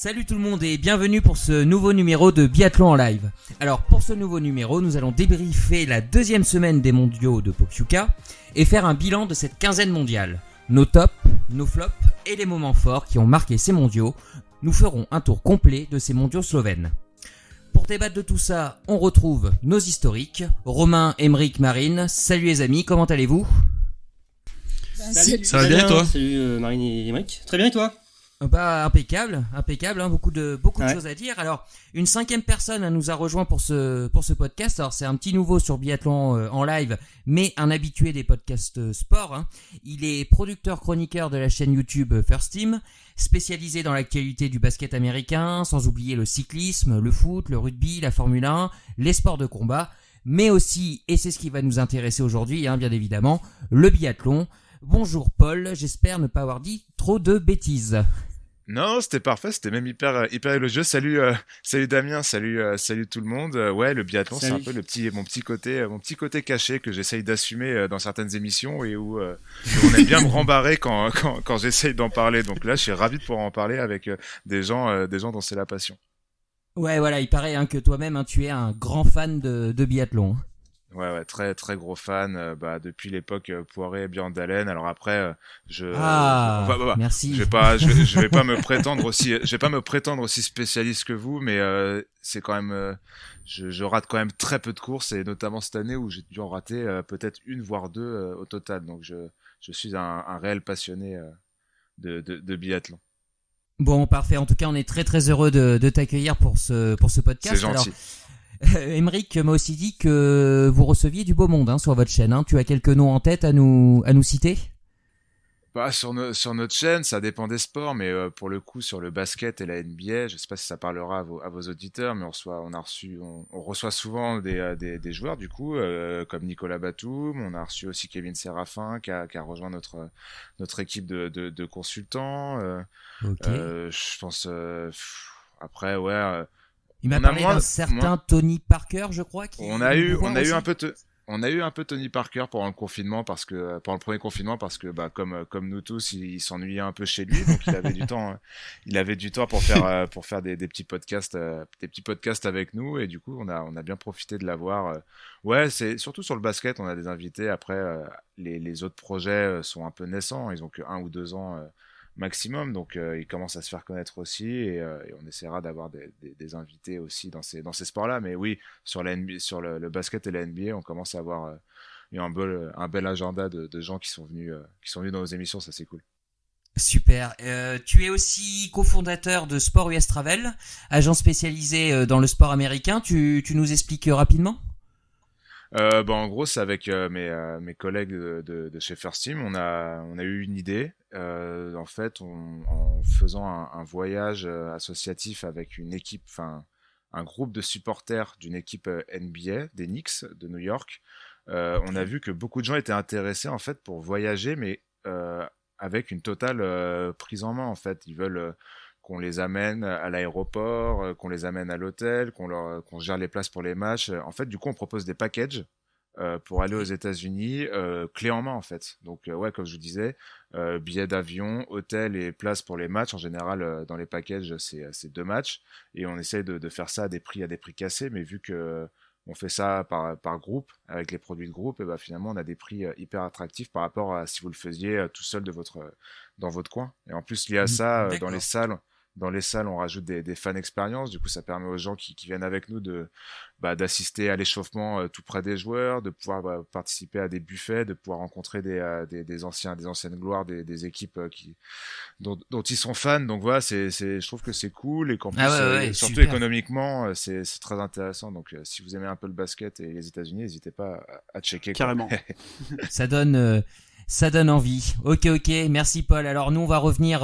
Salut tout le monde et bienvenue pour ce nouveau numéro de Biathlon en live. Alors pour ce nouveau numéro, nous allons débriefer la deuxième semaine des mondiaux de Pokljuka et faire un bilan de cette quinzaine mondiale. Nos tops, nos flops et les moments forts qui ont marqué ces mondiaux. Nous ferons un tour complet de ces mondiaux slovènes. Pour débattre de tout ça, on retrouve nos historiques, Romain, Émeric, Marine. Salut les amis, comment allez-vous ? Salut, ça va bien toi ? Salut Marine et Émeric. Très bien et toi ? Bah impeccable, hein, beaucoup de choses à dire. Alors, une cinquième personne nous a rejoint pour ce podcast. Alors, c'est un petit nouveau sur Biathlon en live, mais un habitué des podcasts sport. Hein. Il est producteur chroniqueur de la chaîne YouTube First Team, spécialisé dans l'actualité du basket américain, sans oublier le cyclisme, le foot, le rugby, la Formule 1, les sports de combat, mais aussi, et c'est ce qui va nous intéresser aujourd'hui, hein, bien évidemment, le biathlon. Bonjour Paul, j'espère ne pas avoir dit trop de bêtises. Non, c'était parfait, c'était même hyper élogieux. Salut Damien, salut tout le monde. Ouais, le biathlon, Salut. c'est un peu mon petit côté caché que j'essaye d'assumer dans certaines émissions et où on aime bien me rembarrer quand j'essaye d'en parler. Donc là, je suis ravi de pouvoir en parler avec des gens dont c'est la passion. Ouais, voilà, il paraît hein, que toi-même, hein, tu es un grand fan de biathlon. Ouais, très très gros fan. Depuis l'époque Poiré, Björndalen. Alors après, merci. Je vais pas me prétendre aussi spécialiste que vous, mais c'est quand même, je rate quand même très peu de courses et notamment cette année où j'ai dû en rater peut-être une voire deux au total. Donc je suis un réel passionné de biathlon. Bon, parfait. En tout cas, on est très très heureux de t'accueillir pour ce podcast. C'est gentil. Émeric m'a aussi dit que vous receviez du beau monde hein, sur votre chaîne. Hein. Tu as quelques noms en tête à nous citer ? Sur notre chaîne, ça dépend des sports, mais pour le coup, sur le basket et la NBA, je sais pas si ça parlera à vos auditeurs, mais on reçoit souvent des joueurs du coup, comme Nicolas Batum. On a reçu aussi Kevin Séraphin qui a rejoint notre équipe de consultants. Ok. Je pense après, ouais. Il m'a parlé d'un certain Tony Parker, je crois. On a eu un peu Tony Parker pendant le confinement pendant le premier confinement parce que comme nous tous, il s'ennuyait un peu chez lui, donc il avait du temps pour faire des petits podcasts avec nous et du coup on a bien profité de l'avoir. Ouais, c'est surtout sur le basket, on a des invités. Après les autres projets sont un peu naissants, ils ont que 1 ou 2 ans maximum, donc ils commencent à se faire connaître aussi et on essaiera d'avoir des invités aussi dans ces sports-là. Mais oui, sur la NBA, sur le basket et la NBA, on commence à avoir un bel agenda de gens qui sont venus dans nos émissions, ça c'est cool. Super. Tu es aussi cofondateur de Sport US Travel, agent spécialisé dans le sport américain. Tu nous expliques rapidement ? En gros, c'est avec mes collègues de chez First Team, on a eu une idée. En fait, en faisant un voyage associatif avec une équipe, enfin un groupe de supporters d'une équipe NBA, des Knicks de New York, on a vu que beaucoup de gens étaient intéressés en fait pour voyager, mais avec une totale prise en main. En fait, ils veulent qu'on les amène à l'aéroport, qu'on les amène à l'hôtel, qu'on gère les places pour les matchs. En fait, du coup, on propose des packages pour aller aux États-Unis, clé en main en fait. Donc ouais, comme je vous disais, billets d'avion, hôtel et places pour les matchs. En général, dans les packages, c'est 2 matchs et on essaye de faire ça à des prix cassés. Mais vu que on fait ça par groupe avec les produits de groupe, et finalement on a des prix hyper attractifs par rapport à si vous le faisiez tout seul dans votre coin. Et en plus lié à ça, dans les salles, on rajoute des fan expériences. Du coup, ça permet aux gens qui viennent avec nous d'assister à l'échauffement tout près des joueurs, de pouvoir participer à des buffets, de pouvoir rencontrer des anciennes gloires des équipes dont ils sont fans. Donc voilà, je trouve que c'est cool et qu'en plus, surtout super. Économiquement, c'est très intéressant. Donc si vous aimez un peu le basket et les États-Unis, n'hésitez pas à checker. Carrément. Ça donne envie. Ok, merci Paul. Alors nous on va revenir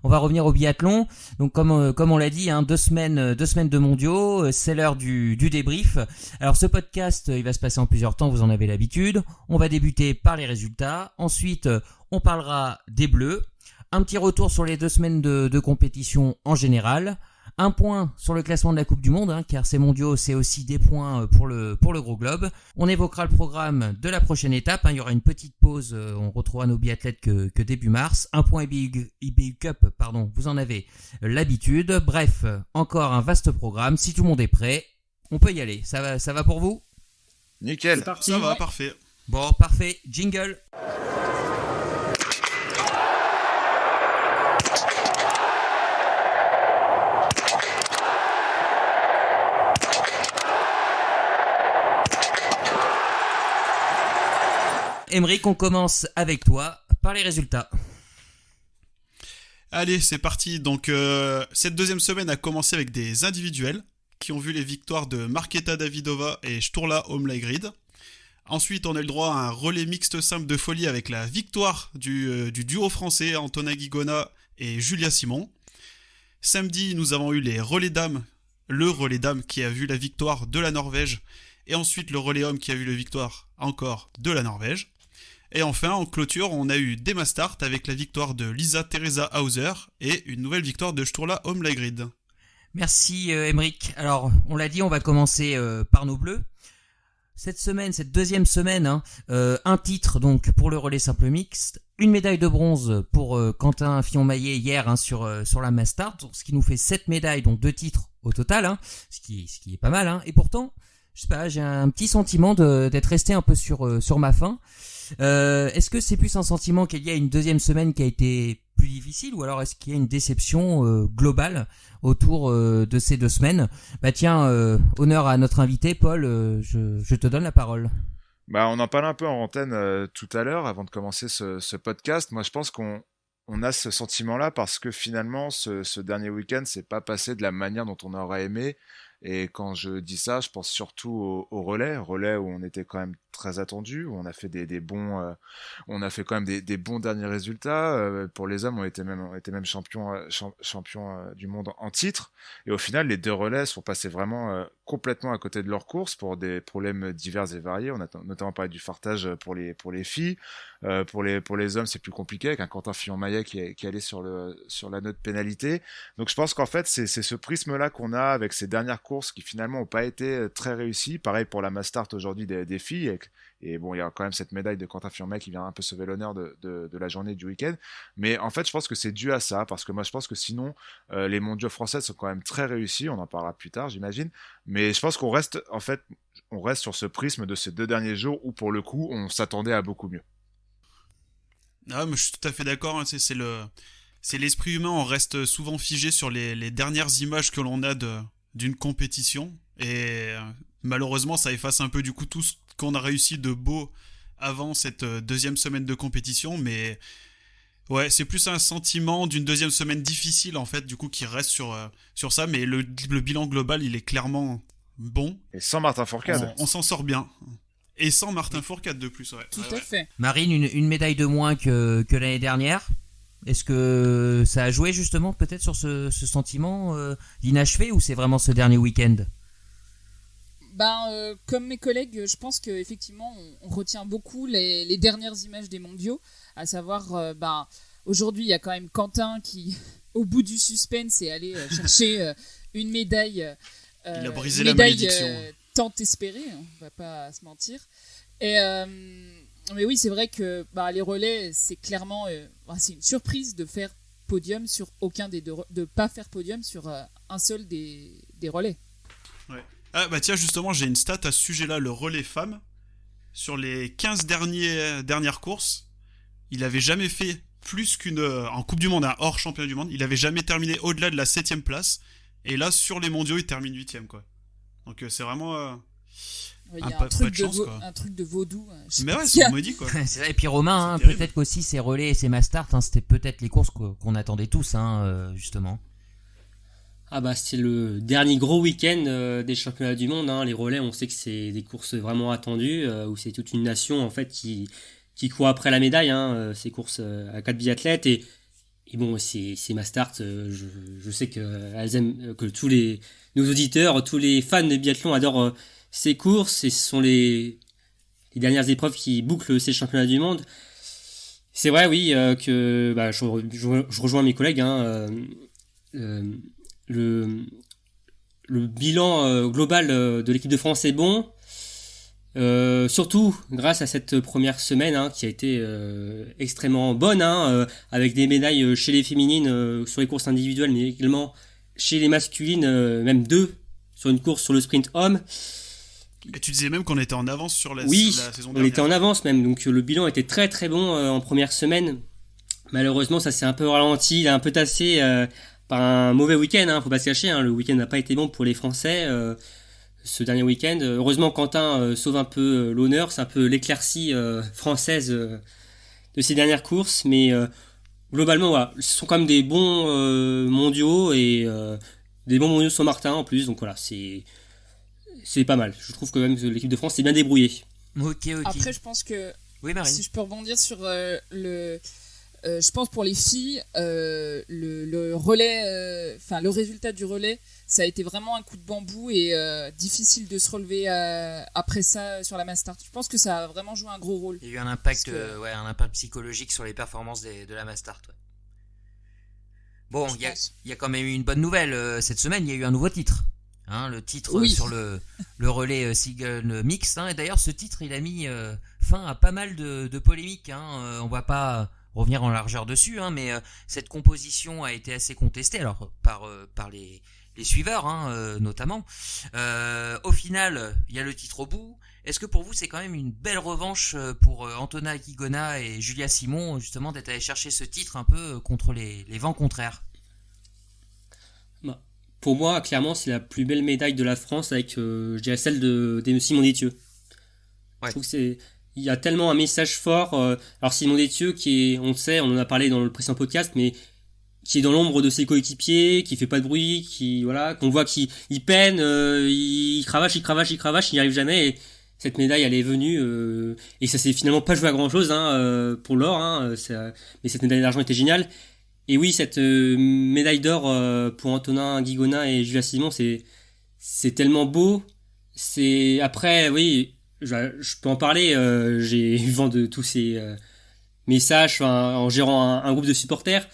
au biathlon. Donc comme on l'a dit, hein, 2 semaines de mondiaux, c'est l'heure du débrief. Alors ce podcast, il va se passer en plusieurs temps, vous en avez l'habitude. On va débuter par les résultats. Ensuite, on parlera des Bleus. Un petit retour sur les 2 semaines de compétition en général. Un point sur le classement de la Coupe du Monde, hein, car ces mondiaux, c'est aussi des points pour le gros globe. On évoquera le programme de la prochaine étape. Hein, il y aura une petite pause. On retrouvera nos biathlètes que début mars. Un point IBU Cup, pardon, vous en avez l'habitude. Bref, encore un vaste programme. Si tout le monde est prêt, on peut y aller. Ça va pour vous ? Nickel. C'est parti. Ça va, parfait. Bon, parfait. Jingle. Émeric, on commence avec toi par les résultats. Allez, c'est parti. Donc, cette deuxième semaine a commencé avec des individuels qui ont vu les victoires de Markéta Davidova et Sturla Holmlegrid. Ensuite, on a eu le droit à un relais mixte simple de folie avec la victoire du duo français Antonin Guigona et Julia Simon. Samedi, nous avons eu les relais dames. Le relais dames qui a vu la victoire de la Norvège. Et ensuite, le relais homme qui a vu la victoire encore de la Norvège. Et enfin, en clôture, on a eu des Mastart avec la victoire de Lisa Teresa Hauser et une nouvelle victoire de Sturla Holmlegrid. Merci Émeric. Alors, on l'a dit, on va commencer par nos bleus. Cette deuxième semaine, un titre donc pour le relais simple mixte, une médaille de bronze pour Quentin Fillon-Maillet hier sur la Mastart, ce qui nous fait 7 médailles, donc 2 titres au total, ce qui est pas mal. Et pourtant, je sais pas, j'ai un petit sentiment d'être resté un peu sur ma faim. Est-ce que c'est plus un sentiment qu'il y a une deuxième semaine qui a été plus difficile, ou alors est-ce qu'il y a une déception globale autour de ces 2 semaines ? Bah tiens, honneur à notre invité, Paul, je te donne la parole. Bah, on en parlait un peu en antenne tout à l'heure, avant de commencer ce podcast. Moi, je pense qu'on a ce sentiment-là parce que finalement, ce dernier week-end s'est pas passé de la manière dont on aurait aimé. Et quand je dis ça, je pense surtout au relais où on était quand même très attendu, où on a fait des bons, on a fait quand même des bons derniers résultats. Pour les hommes, on était même champion du monde en titre. Et au final, les 2 relais sont passés vraiment complètement à côté de leur course pour des problèmes divers et variés. On a notamment parlé du fartage pour les filles. Pour les hommes, c'est plus compliqué avec un Quentin Fillon-Maillet qui est allé sur la note pénalité. Donc je pense qu'en fait, c'est ce prisme-là qu'on a avec ces dernières courses qui finalement n'ont pas été très réussies. Pareil pour la Mastart aujourd'hui des filles. Et bon, il y a quand même cette médaille de Quentin Fillon-Maillet qui vient un peu sauver l'honneur de la journée du week-end. Mais en fait, je pense que c'est dû à ça, parce que moi, je pense que sinon, les mondiaux français sont quand même très réussis. On en parlera plus tard, j'imagine. Mais je pense qu'on reste sur ce prisme de ces 2 derniers jours où, pour le coup, on s'attendait à beaucoup mieux. Ah, mais je suis tout à fait d'accord. C'est l'esprit humain. On reste souvent figé sur les dernières images que l'on a d'une compétition. Et malheureusement, ça efface un peu du coup tout ce qu'on a réussi de beau avant cette deuxième semaine de compétition. Mais ouais, c'est plus un sentiment d'une deuxième semaine difficile en fait, du coup, qui reste sur ça. Mais le bilan global, il est clairement bon. Et sans Martin Fourcade. On s'en sort bien. Et sans Martin Fourcade de plus, ouais. Tout à fait. Marine, une médaille de moins que l'année dernière. Est-ce que ça a joué justement peut-être sur ce sentiment d'inachevé, ou c'est vraiment ce dernier week-end ? Comme mes collègues, je pense qu'effectivement, on retient beaucoup les dernières images des mondiaux, à savoir, aujourd'hui, il y a quand même Quentin qui, au bout du suspense, est allé chercher une médaille. Il a brisé la malédiction. Tant espérée, on va pas se mentir. Mais oui, c'est vrai que les relais, c'est clairement, c'est une surprise de faire podium sur aucun des 2, de pas faire podium sur un seul des relais. Ouais. Ah bah tiens, justement, j'ai une stat à ce sujet-là. Le relais femmes, sur les 15 dernières courses, il avait jamais fait plus en Coupe du Monde, hors championnat du monde, il avait jamais terminé au-delà de la 7ème place. Et là, sur les mondiaux, il termine 8ème, quoi. Donc c'est vraiment il y a un truc de vaudou. Mais ouais, c'est maudit, quoi. C'est vrai. Et puis Romain, peut-être qu'aussi ces relais et ces Mastart, c'était peut-être les courses qu'on attendait tous, justement. Ah bah c'est le dernier gros week-end des championnats du monde. Les relais, on sait que c'est des courses vraiment attendues, où c'est toute une nation en fait qui court après la médaille. Ces courses à 4 biathlètes et bon, c'est Mastart. Je sais qu'elles aiment, que tous nos auditeurs, tous les fans de biathlon adorent ces courses, et ce sont les dernières épreuves qui bouclent ces championnats du monde. C'est vrai, oui, que je rejoins mes collègues. le bilan global de l'équipe de France est bon. Surtout grâce à cette première semaine qui a été extrêmement bonne, avec des médailles chez les féminines sur les courses individuelles, mais également chez les masculines, même 2 sur une course sur le sprint homme. Et tu disais même qu'on était en avance sur la saison dernière. On était en avance même, donc le bilan était très très bon en première semaine. Malheureusement, ça s'est un peu ralenti, il a un peu tassé par un mauvais week-end, faut pas se cacher, le week-end n'a pas été bon pour les Français ce dernier week-end. Heureusement, Quentin sauve un peu l'honneur, c'est un peu l'éclaircie française de ces dernières courses, mais globalement, voilà, ce sont quand même des bons mondiaux et des bons mondiaux sur Martin en plus, donc voilà, c'est pas mal. Je trouve que même l'équipe de France s'est bien débrouillée. Ok. Après, je pense que oui, Marine. Si je peux rebondir sur je pense pour les filles, le relais, le résultat du relais, ça a été vraiment un coup de bambou et difficile de se relever après ça sur la mass start. Je pense que ça a vraiment joué un gros rôle. Il y a eu un impact, un impact psychologique sur les performances de la mass start. Ouais. Bon, il y a quand même eu une bonne nouvelle cette semaine. Il y a eu un nouveau titre. Le titre sur le relais single mixte. Et d'ailleurs, ce titre, il a mis fin à pas mal de polémiques. On va pas revenir en largeur dessus, mais cette composition a été assez contestée, alors par les suiveurs, notamment. Au final, il y a le titre au bout. Est-ce que pour vous, c'est quand même une belle revanche pour Antonin Guigona et Julia Simon, justement, d'être allé chercher ce titre un peu contre les vents contraires? Pour moi, clairement, c'est la plus belle médaille de la France avec, je dirais, celle de Simon Détieux. Ouais. Je trouve que il y a tellement un message fort. Alors Simon Détieux, qui est, on le sait, on en a parlé dans le précédent podcast, mais qui est dans l'ombre de ses coéquipiers, qui fait pas de bruit, qu'on voit qu'il peine, il cravache, il n'y arrive jamais. Et cette médaille, elle est venue, et ça s'est finalement pas joué à grand chose, pour l'or, mais cette médaille d'argent était géniale. Et oui, cette médaille d'or pour Antonin Guigona et Julia Simon, c'est tellement beau. C'est après, oui, je peux en parler. J'ai eu vent de tous ces messages en gérant un groupe de supporters.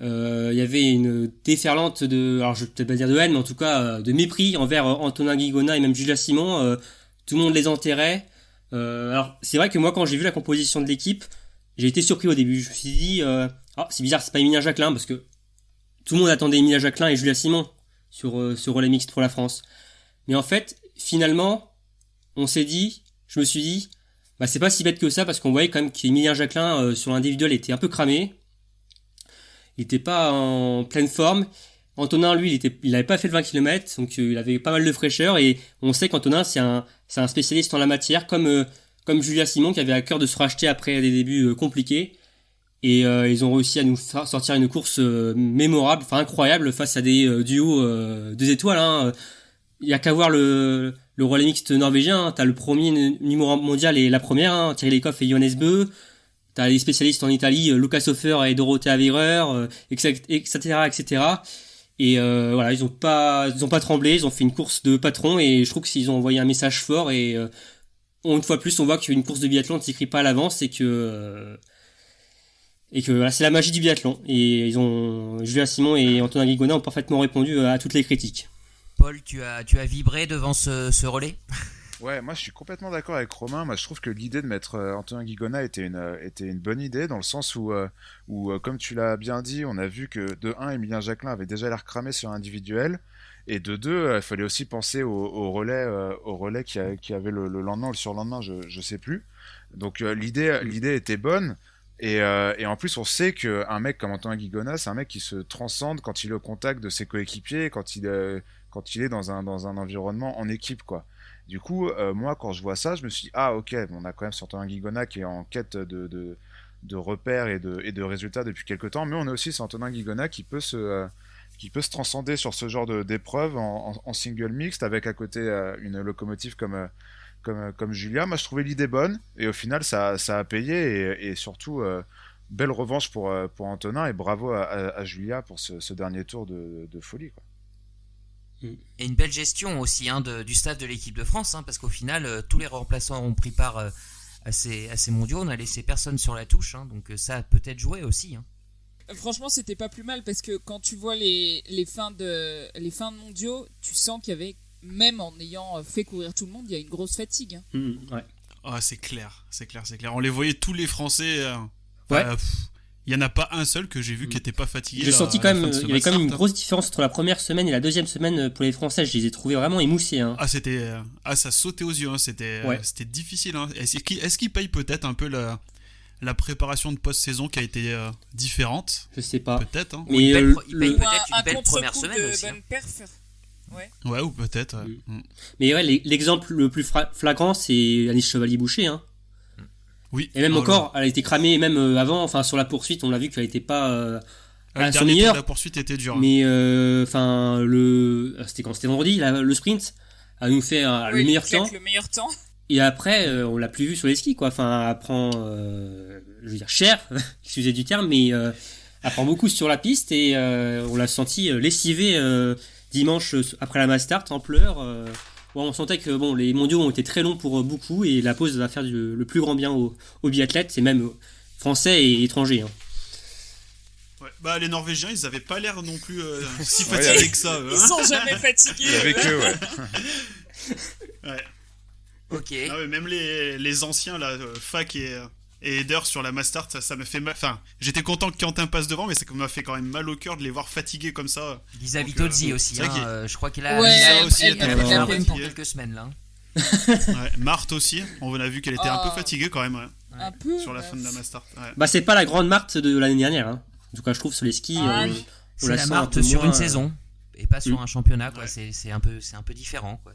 Il y avait une déferlante alors je vais peut-être pas dire de haine, mais en tout cas de mépris envers Antonin Guigona et même Julia Simon. Tout le monde les enterrait. Alors c'est vrai que moi, quand j'ai vu la composition de l'équipe, j'ai été surpris au début. Je me suis dit, c'est bizarre, c'est pas Emilia Jacquelin, parce que tout le monde attendait Emilia Jacquelin et Julia Simon sur ce relais mixte pour la France. Mais en fait, finalement, je me suis dit, c'est pas si bête que ça, parce qu'on voyait quand même qu'Emilien Jacquelin sur l'individuel était un peu cramé. Il était pas en pleine forme. Antonin, lui, il avait pas fait le 20 km, donc il avait pas mal de fraîcheur, et on sait qu'Antonin, c'est un spécialiste en la matière, comme Julia Simon, qui avait à cœur de se racheter après des débuts compliqués. Et ils ont réussi à nous sortir une course mémorable, incroyable, face à des duos 2 étoiles. Il y a qu'à voir le relais mixte norvégien. T'as le premier numéro mondial et la première, Thierry Lecoff et Johannes Bö. T'as les spécialistes en Italie, Lukas Hofer et Dorothea Virer, etc., etc. Et voilà, ils ont pas tremblé, ils ont fait une course de patron, et je trouve qu'ils ont envoyé un message fort. Et une fois plus, on voit qu'une course de biathlon ne s'écrit pas à l'avance, et que voilà, c'est la magie du biathlon. Et Julia Simon et Antonin Guigona ont parfaitement répondu à toutes les critiques. Paul, tu as vibré devant ce relais? Ouais, moi je suis complètement d'accord avec Romain. Moi je trouve que l'idée de mettre Antonin Guigona était une bonne idée, dans le sens où comme tu l'as bien dit, on a vu que de 1, Emilien Jacquelin avait déjà l'air cramé sur l'individuel, et de 2, il fallait aussi penser au relais qui avait le lendemain ou le surlendemain, je sais plus. Donc l'idée était bonne. Et en plus, on sait qu'un mec comme Antonin Guigona, c'est un mec qui se transcende quand il est au contact de ses coéquipiers, quand il est dans un environnement en équipe, quoi. Du coup, moi, quand je vois ça, je me suis dit, ok, on a quand même sur Antonin Guigona qui est en quête de repères et de résultats depuis quelques temps, mais on a aussi sur Antonin Guigona qui peut se transcender sur ce genre d'épreuve en single mixte, avec à côté une locomotive comme Julia. Moi je trouvais l'idée bonne, et au final ça a payé, et surtout belle revanche pour Antonin, et bravo à Julia pour ce dernier tour de folie, quoi. Et une belle gestion aussi du staff de l'équipe de France, parce qu'au final tous les remplaçants ont pris part à ces mondiaux, on a laissé personne sur la touche, donc ça a peut-être joué aussi. franchement, c'était pas plus mal parce que quand tu vois les fins de mondiaux, tu sens qu'il y avait, même en ayant fait courir tout le monde, il y a une grosse fatigue. Ouais. Ah, c'est clair. On les voyait tous les Français. Ouais. Il y en a pas un seul que j'ai vu qui était pas fatigué. J'ai senti quand même, il y avait quand même une grosse différence entre la première semaine et la deuxième semaine pour les Français. Je les ai trouvés vraiment émoussés. Hein. Ça sautait aux yeux. Hein. C'était difficile. Hein. Est-ce qu'ils payent peut-être un peu la préparation de post-saison qui a été différente? Je sais pas. Peut-être. Hein. Mais il paye peut-être un une belle première contre-coup semaine de aussi. bonne perf. Ouais, ou peut-être. Mais ouais, l'exemple le plus flagrant, c'est Anis Chevalier-Boucher. Hein. Oui. Et même encore, elle a été cramée même avant. Enfin, sur la poursuite, on l'a vu qu'elle n'était pas à son dernier meilleur. tour de la poursuite était dur. Mais c'était quand c'était vendredi, le sprint a nous fait le meilleur temps. Le meilleur temps. Et après, on l'a plus vu sur les skis, quoi. Enfin, elle prend, je veux dire, cher, excusez du terme, mais elle prend beaucoup sur la piste et on l'a senti lessivée dimanche après la Mastart en pleurs. On sentait que les mondiaux ont été très longs pour beaucoup et la pause va faire le plus grand bien aux biathlètes, et même français et étrangers. Hein. Ouais, les Norvégiens, ils avaient pas l'air non plus si fatigués que ça. Ils sont jamais fatigués. Avec eux, ouais. Ouais. Ok. Ah ouais, même les anciens là, Fac et Eder sur la Mastart, ça me fait mal. Enfin, j'étais content que Quentin passe devant, mais ça m'a fait quand même mal au cœur de les voir fatigués comme ça. Lisa Vitozzi aussi, hein, je crois qu'elle a aussi elle été a un pris peu pour fatiguée. quelques semaines là. Ouais, Marthe aussi, on a vu qu'elle était un peu fatiguée quand même. Ouais, un peu. sur la fin de la Mastart. Ouais. Bah, c'est pas la grande Marthe de l'année dernière. Hein. En tout cas, je trouve sur les skis. C'est la Marthe sur une saison et pas sur un championnat, quoi. Ouais. C'est un peu différent, quoi.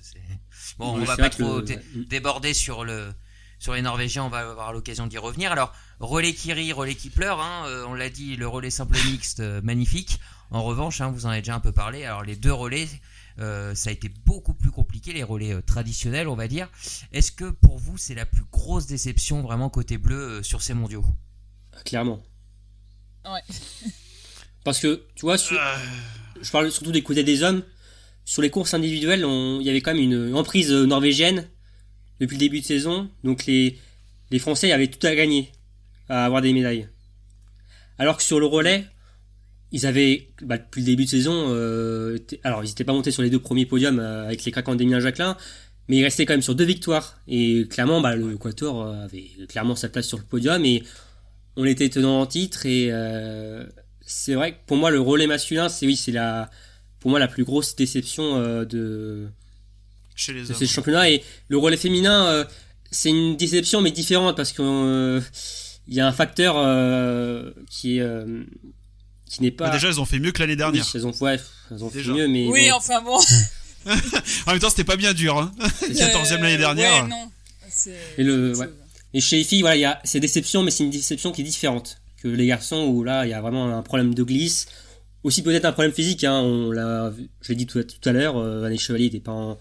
Bon, Ouais, on va c'est pas vrai trop que déborder sur les Norvégiens, on va avoir l'occasion d'y revenir. Alors, relais qui rit, relais qui pleure, hein, on l'a dit, le relais simple mixte, magnifique. En revanche, hein, vous en avez déjà un peu parlé, alors les deux relais, ça a été beaucoup plus compliqué, les relais traditionnels, on va dire. Est-ce que pour vous, c'est la plus grosse déception vraiment côté bleu sur ces mondiaux? Clairement. Ouais. Parce que, tu vois, je parle surtout des côtés des hommes. Sur les courses individuelles, il y avait quand même une emprise norvégienne depuis le début de saison. Donc les Français avaient tout à gagner à avoir des médailles. Alors que sur le relais, ils avaient, depuis le début de saison, alors ils n'étaient pas montés sur les deux premiers podiums avec les craquants d'Emilien Jacquelin, mais ils restaient quand même sur 2 victoires. Et clairement, le Quatuor avait clairement sa place sur le podium et on était tenant en titre. Et c'est vrai que pour moi, le relais masculin, pour moi la plus grosse déception Chez les de hommes. ces championnats. Et le relais féminin, c'est une déception mais différente parce que il y a un facteur qui n'est pas. Déjà, elles ont fait mieux que l'année dernière. Oui, elles ont fait Déjà. mieux, mais Oui, bon, enfin bon. En même temps, c'était pas bien dur. Hein. 14e l'année dernière. Ouais, non. C'est Et autre ouais. chose. Et chez les filles, il y a ces déceptions, mais c'est une déception qui est différente que les garçons où là, il y a vraiment un problème de glisse. Aussi peut-être un problème physique, hein. Je l'ai dit tout à l'heure, Anne Chevalier n'était pas en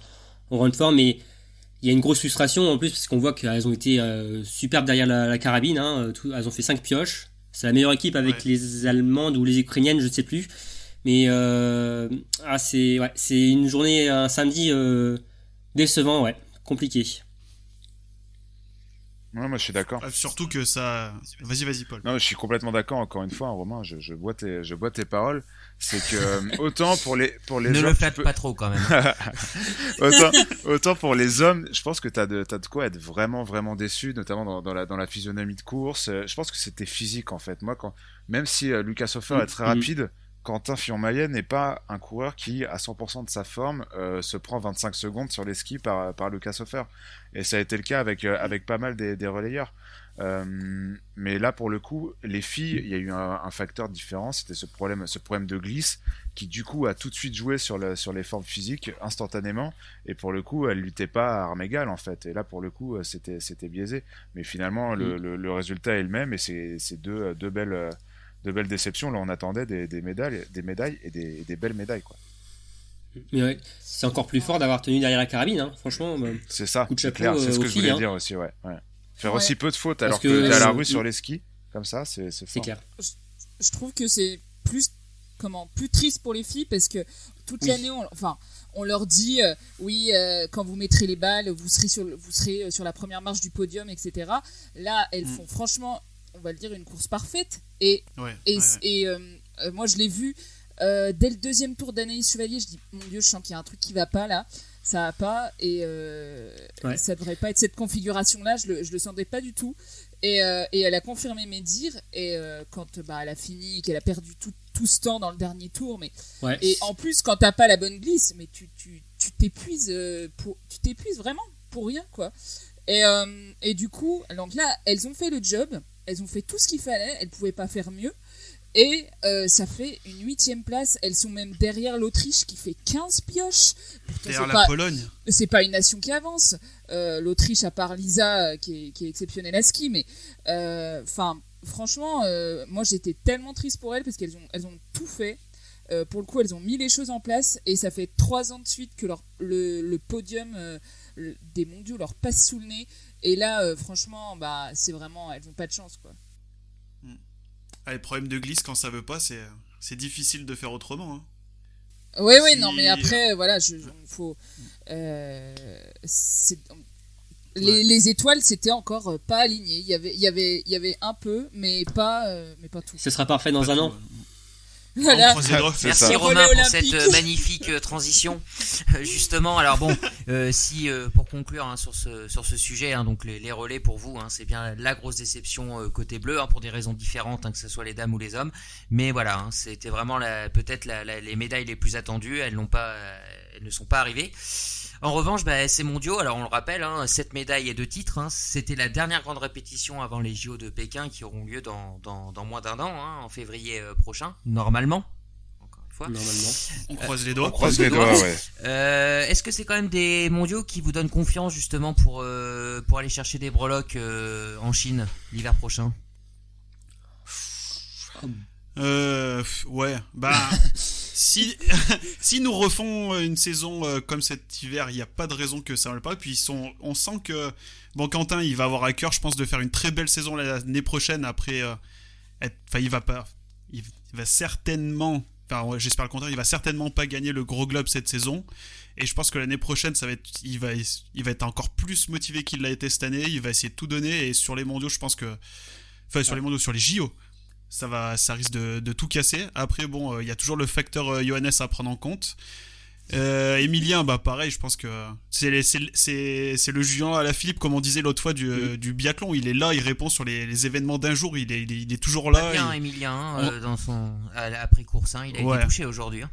grande forme, mais il y a une grosse frustration en plus parce qu'on voit qu'elles ont été superbes derrière la carabine, hein. Elles ont fait 5 pioches. C'est la meilleure équipe avec les Allemandes ou les Ukrainiennes, je ne sais plus. Mais c'est une journée, un samedi décevant, compliqué. Ouais, moi je suis d'accord. Surtout que ça. Vas-y, Paul. Non, je suis complètement d'accord. Encore une fois, hein, Romain, je bois tes paroles. C'est que autant pour les Ne hommes, le flatte pas trop quand même. autant pour les hommes, je pense que t'as de quoi être vraiment vraiment déçu, notamment dans la physionomie de course. Je pense que c'était physique en fait. Moi, même si Lucas Hofer est très rapide, Quentin Fillon-Maillet n'est pas un coureur qui, à 100% de sa forme, se prend 25 secondes sur les skis par Lucas Hofer. Et ça a été le cas avec pas mal des relayeurs. Mais là, pour le coup, les filles, il y a eu un facteur différent. C'était ce problème de glisse qui, du coup, a tout de suite joué sur les formes physiques instantanément. Et pour le coup, elles luttaient pas à armes égales, en fait. Et là, pour le coup, c'était biaisé. Mais finalement, le résultat est le même. Et c'est deux belles déceptions. Là, on attendait des médailles et des belles médailles, quoi. Mais ouais, c'est encore plus fort d'avoir tenu derrière la carabine, hein. Franchement. C'est ça, coup de c'est chapeau clair. C'est ce que je voulais hein. dire aussi, ouais. Faire aussi peu de fautes alors que que t'es à la rue sur les skis, comme ça, c'est fort. C'est clair. Je trouve que c'est plus triste pour les filles parce que toute l'année, on leur dit quand vous mettrez les balles, vous serez sur la première marche du podium, etc. Là, elles font franchement on va le dire, une course parfaite. Et moi, je l'ai vu dès le deuxième tour d'Anaïs Chevalier. Je dis, mon Dieu, je sens qu'il y a un truc qui va pas là. Ça va pas. Et ça devrait pas être cette configuration-là. Je le sentais pas du tout. Et elle a confirmé mes dires. Et quand elle a fini, qu'elle a perdu tout ce temps dans le dernier tour. Et en plus, quand t'as pas la bonne glisse, mais tu t'épuises vraiment pour rien, quoi. Et du coup, donc là, elles ont fait le job. Elles ont fait tout ce qu'il fallait. Elles pouvaient pas faire mieux. Et ça fait une 8e place. Elles sont même derrière l'Autriche qui fait 15 pioches. Pourtant, derrière la Pologne. C'est pas une nation qui avance. L'Autriche, à part Lisa, qui est exceptionnelle à ski. Mais franchement, moi j'étais tellement triste pour elles parce qu'elles ont tout fait. Pour le coup, elles ont mis les choses en place. Et ça fait 3 ans de suite que le podium des mondiaux leur passe sous le nez. Et là, franchement, c'est vraiment, elles n'ont pas de chance, quoi. Les problèmes de glisse, quand ça veut pas, c'est difficile de faire autrement. Hein. Oui, non, mais après, voilà, faut. Les étoiles, c'était encore pas aligné. Il y avait un peu, mais pas tout. Ce sera parfait dans un an. Voilà. Merci Romain pour cette magnifique transition. Justement, alors bon, pour conclure sur ce sujet, donc les relais pour vous, c'est bien la grosse déception côté bleu, pour des raisons différentes, que ce soit les dames ou les hommes. Mais voilà, c'était vraiment peut-être les médailles les plus attendues. Elles ne sont pas arrivées. En revanche, ces mondiaux, alors on le rappelle, 7 médailles et 2 titres, c'était la dernière grande répétition avant les JO de Pékin qui auront lieu dans moins d'un an, en février prochain, normalement. Encore une fois. Normalement. On croise les doigts. On croise les doigts, ouais. Est-ce que c'est quand même des mondiaux qui vous donnent confiance justement pour aller chercher des breloques en Chine l'hiver prochain ? Ouais, si nous refont une saison comme cet hiver, il n'y a pas de raison que ça ne le pas. Puis on sent que Quentin, il va avoir à cœur, je pense, de faire une très belle saison l'année prochaine. Après, il va certainement, j'espère le contraire, il va certainement pas gagner le Gros Globe cette saison. Et je pense que l'année prochaine, il va être encore plus motivé qu'il l'a été cette année. Il va essayer de tout donner. Et sur les mondiaux, je pense que, sur les JO. Ça risque de tout casser. Après, il y a toujours le facteur Johannes à prendre en compte. Emilien, pareil, je pense que c'est le Julien à la Philippe, comme on disait l'autre fois du biathlon. Il est là, il répond sur les événements d'un jour. Il est toujours là. Bien, Emilien, dans son après-course, il a été touché aujourd'hui.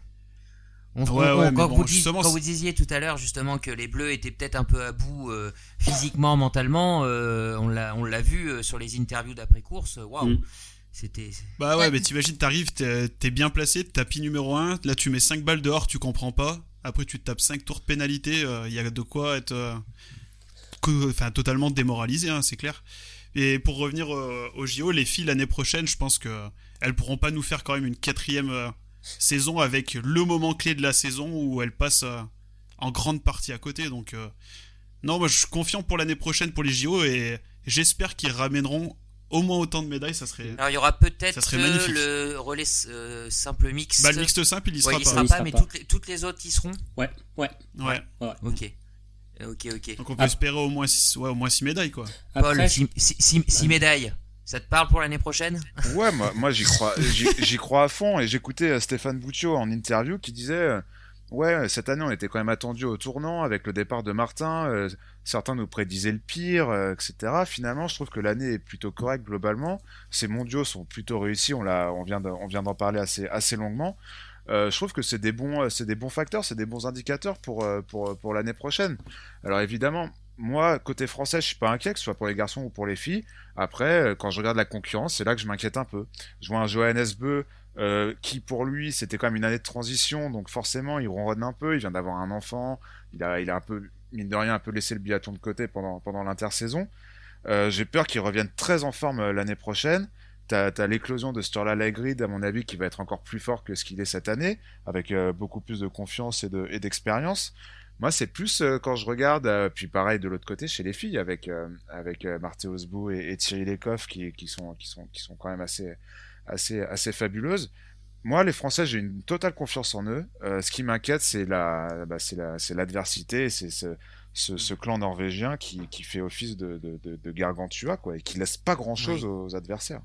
Quand vous disiez tout à l'heure justement que les Bleus étaient peut-être un peu à bout physiquement, mentalement, on l'a vu sur les interviews d'après-course. Waouh. Mais t'imagines, t'arrives, t'es bien placé, tapis numéro 1, là tu mets 5 balles dehors, tu comprends pas, après tu te tapes 5 tours de pénalité, il y a de quoi être totalement démoralisé, c'est clair. Et pour revenir au JO, les filles l'année prochaine, je pense qu'elles pourront pas nous faire quand même une 4e saison avec le moment clé de la saison où elles passent en grande partie à côté. Donc non, moi je suis confiant pour l'année prochaine pour les JO et j'espère qu'ils ramèneront au moins autant de médailles. Ça serait. Alors il y aura peut-être le relais simple mixte. Le mixte simple, il y sera pas. Mais toutes les autres y seront. Ouais. Ok. Donc on peut espérer au moins 6 médailles, quoi. Paul, 6 médailles. Ça te parle pour l'année prochaine ? Ouais, moi j'y crois à fond. Et j'écoutais Stéphane Buccio en interview qui disait cette année on était quand même attendu au tournant avec le départ de Martin. Certains nous prédisaient le pire, etc. Finalement, je trouve que l'année est plutôt correcte globalement. Ces mondiaux sont plutôt réussis. On vient d'en parler assez longuement. Je trouve que c'est des bons facteurs, c'est des bons indicateurs pour l'année prochaine. Alors évidemment, moi, côté français, je suis pas inquiet, que ce soit pour les garçons ou pour les filles. Après, quand je regarde la concurrence, c'est là que je m'inquiète un peu. Je vois un Johannes Beu qui, pour lui, c'était quand même une année de transition, donc forcément, il ronronne un peu. Il vient d'avoir un enfant, il a un peu, mine de rien, un peu laissé le biathlon de côté pendant l'intersaison. J'ai peur qu'il revienne très en forme l'année prochaine. T'as l'éclosion de Sturla Lægreid, à mon avis, qui va être encore plus fort que ce qu'il est cette année, avec beaucoup plus de confiance et d'expérience. Moi, c'est plus quand je regarde, puis pareil de l'autre côté chez les filles, avec Marthe Osbou et Thierry Lecoff, qui sont quand même assez fabuleuses. Moi, les Français, j'ai une totale confiance en eux. Ce qui m'inquiète, c'est l'adversité, c'est ce clan norvégien qui fait office de Gargantua, quoi, et qui laisse pas grand-chose aux adversaires.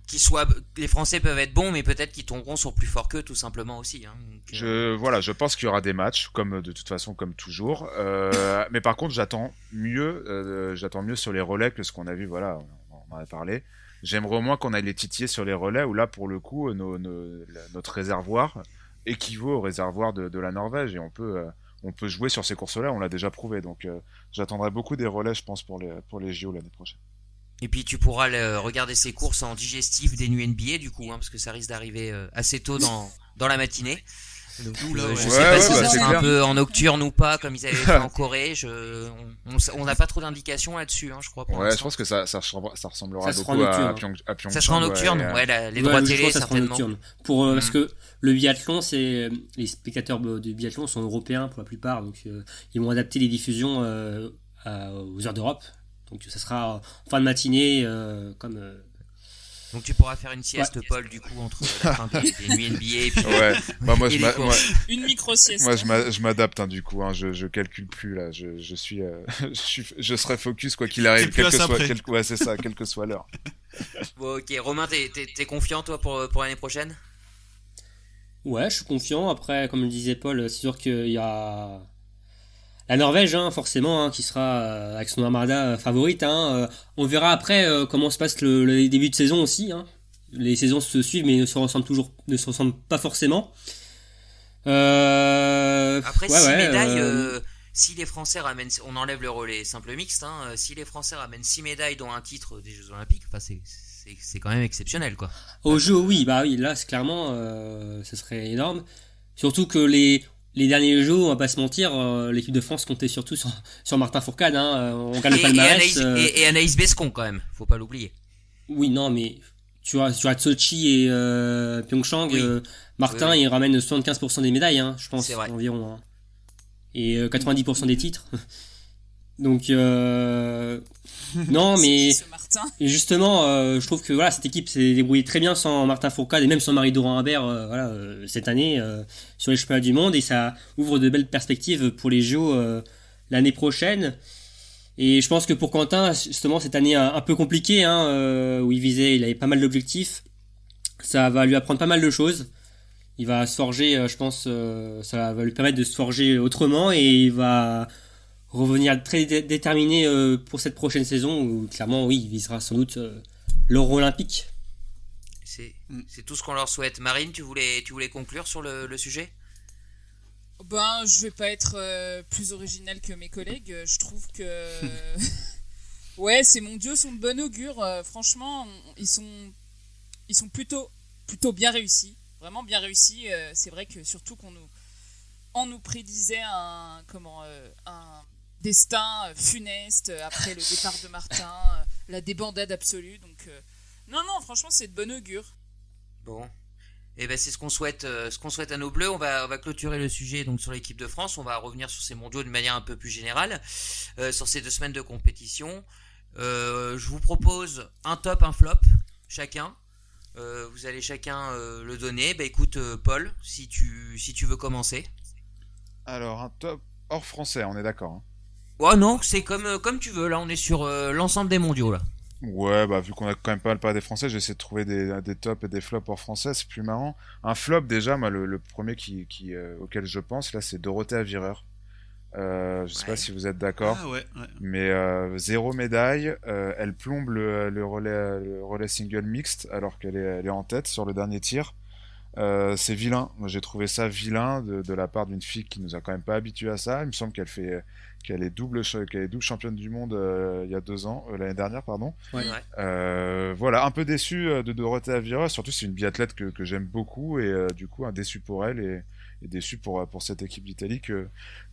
Les Français peuvent être bons, mais peut-être qu'ils tomberont sur plus fort qu'eux, tout simplement aussi. Hein. Donc, je pense qu'il y aura des matchs, de toute façon, comme toujours. Mais par contre, j'attends mieux sur les relais que ce qu'on a vu, voilà, on en a parlé. J'aimerais au moins qu'on aille les titiller sur les relais, où là, pour le coup, notre réservoir équivaut au réservoir de la Norvège, et on peut jouer sur ces courses-là, on l'a déjà prouvé. Donc j'attendrai beaucoup des relais, je pense, pour les JO l'année prochaine. Et puis tu pourras regarder ces courses en digestif des nuits NBA, du coup, hein, parce que ça risque d'arriver assez tôt dans la matinée. Donc, je sais pas si ça sera un peu en nocturne ou pas, comme ils avaient fait en Corée. On n'a pas trop d'indications là-dessus, hein, je crois. Ouais, je pense que ça ressemblera beaucoup à Pyeongchang. Ça sera en nocturne, les droits télé, certainement. Parce que le biathlon, les spectateurs du biathlon sont européens pour la plupart, donc ils vont adapter les diffusions aux heures d'Europe. Donc ça sera en fin de matinée, comme. Donc tu pourras faire une sieste, Paul, du coup, entre la fin des nuits NBA et puis une micro-sieste. Moi, je m'adapte, hein, du coup, hein, je calcule plus, là, je serai focus, quoi qu'il arrive, quelle que soit l'heure. Bon, ok, Romain, t'es confiant, toi, pour l'année prochaine ? Ouais, je suis confiant. Après, comme le disait Paul, c'est sûr qu'il y a la Norvège, hein, forcément, hein, qui sera avec son armada favorite. Hein, on verra après comment se passe le début de saison aussi. Hein. Les saisons se suivent, mais ne se ressemblent pas forcément. Après, médailles, si les Français ramènent, on enlève le relais simple mixte. Hein, si les Français ramènent 6 médailles, dont un titre des Jeux Olympiques, c'est quand même exceptionnel, quoi. Au jeu, oui, là, c'est clairement, ce serait énorme. Surtout que les derniers Jeux, on va pas se mentir, l'équipe de France comptait surtout sur Martin Fourcade. Hein, on gagne le palmarès. Et Anaïs Bescon, quand même, faut pas l'oublier. Oui, non, mais tu vois, sur Sochi et Pyeongchang, Martin, il ramène 75% des médailles, hein, je pense, environ. Hein. Et 90% des titres. Donc, non, mais justement, je trouve que cette équipe s'est débrouillée très bien sans Martin Fourcade et même sans Marie-Doran Habert cette année sur les championnats du monde, et ça ouvre de belles perspectives pour les JO l'année prochaine. Et je pense que pour Quentin, justement, cette année un peu compliquée, hein, où il avait pas mal d'objectifs, ça va lui apprendre pas mal de choses. Il va se forger, je pense, ça va lui permettre de se forger autrement, et il va revenir très déterminé pour cette prochaine saison, où clairement, oui, il visera sans doute l'or olympique. C'est tout ce qu'on leur souhaite. Marine, tu voulais conclure sur le sujet ? Je vais pas être plus original que mes collègues. Je trouve que ces mondiaux sont de bon augure. Franchement, ils sont plutôt bien réussis, vraiment bien réussis. C'est vrai que surtout on nous prédisait un destin funeste après le départ de Martin, la débandade absolue. Donc non, franchement, c'est de bon augure. Bon. Et c'est ce qu'on souhaite à nos Bleus. On va clôturer le sujet donc sur l'équipe de France. On va revenir sur ces mondiaux de manière un peu plus générale, sur ces 2 semaines de compétition. Je vous propose un top, un flop chacun. Vous allez chacun le donner. Écoute, Paul, si tu veux commencer. Alors, un top hors français, on est d'accord, hein. Ouais, non, c'est comme tu veux. Là, on est sur l'ensemble des mondiaux là. Ouais, vu qu'on a quand même pas mal parlé des Français, j'essaie de trouver des tops et des flops hors français, c'est plus marrant. Un flop, déjà, moi, le premier auquel je pense, là, c'est Dorothée Avireur. Je sais pas si vous êtes d'accord. Ah ouais. Mais 0 médaille, elle plombe le relais single mixte, alors qu'elle est en tête sur le dernier tir. C'est vilain. Moi, j'ai trouvé ça vilain de la part d'une fille qui nous a quand même pas habitués à ça. Il me semble qu'elle est double championne du monde il y a 2 ans, l'année dernière, pardon. Ouais. Voilà, un peu déçu de Dorothée Avireur. Surtout, c'est une biathlète que j'aime beaucoup, et du coup, un déçu pour elle et déçu pour cette équipe d'Italie que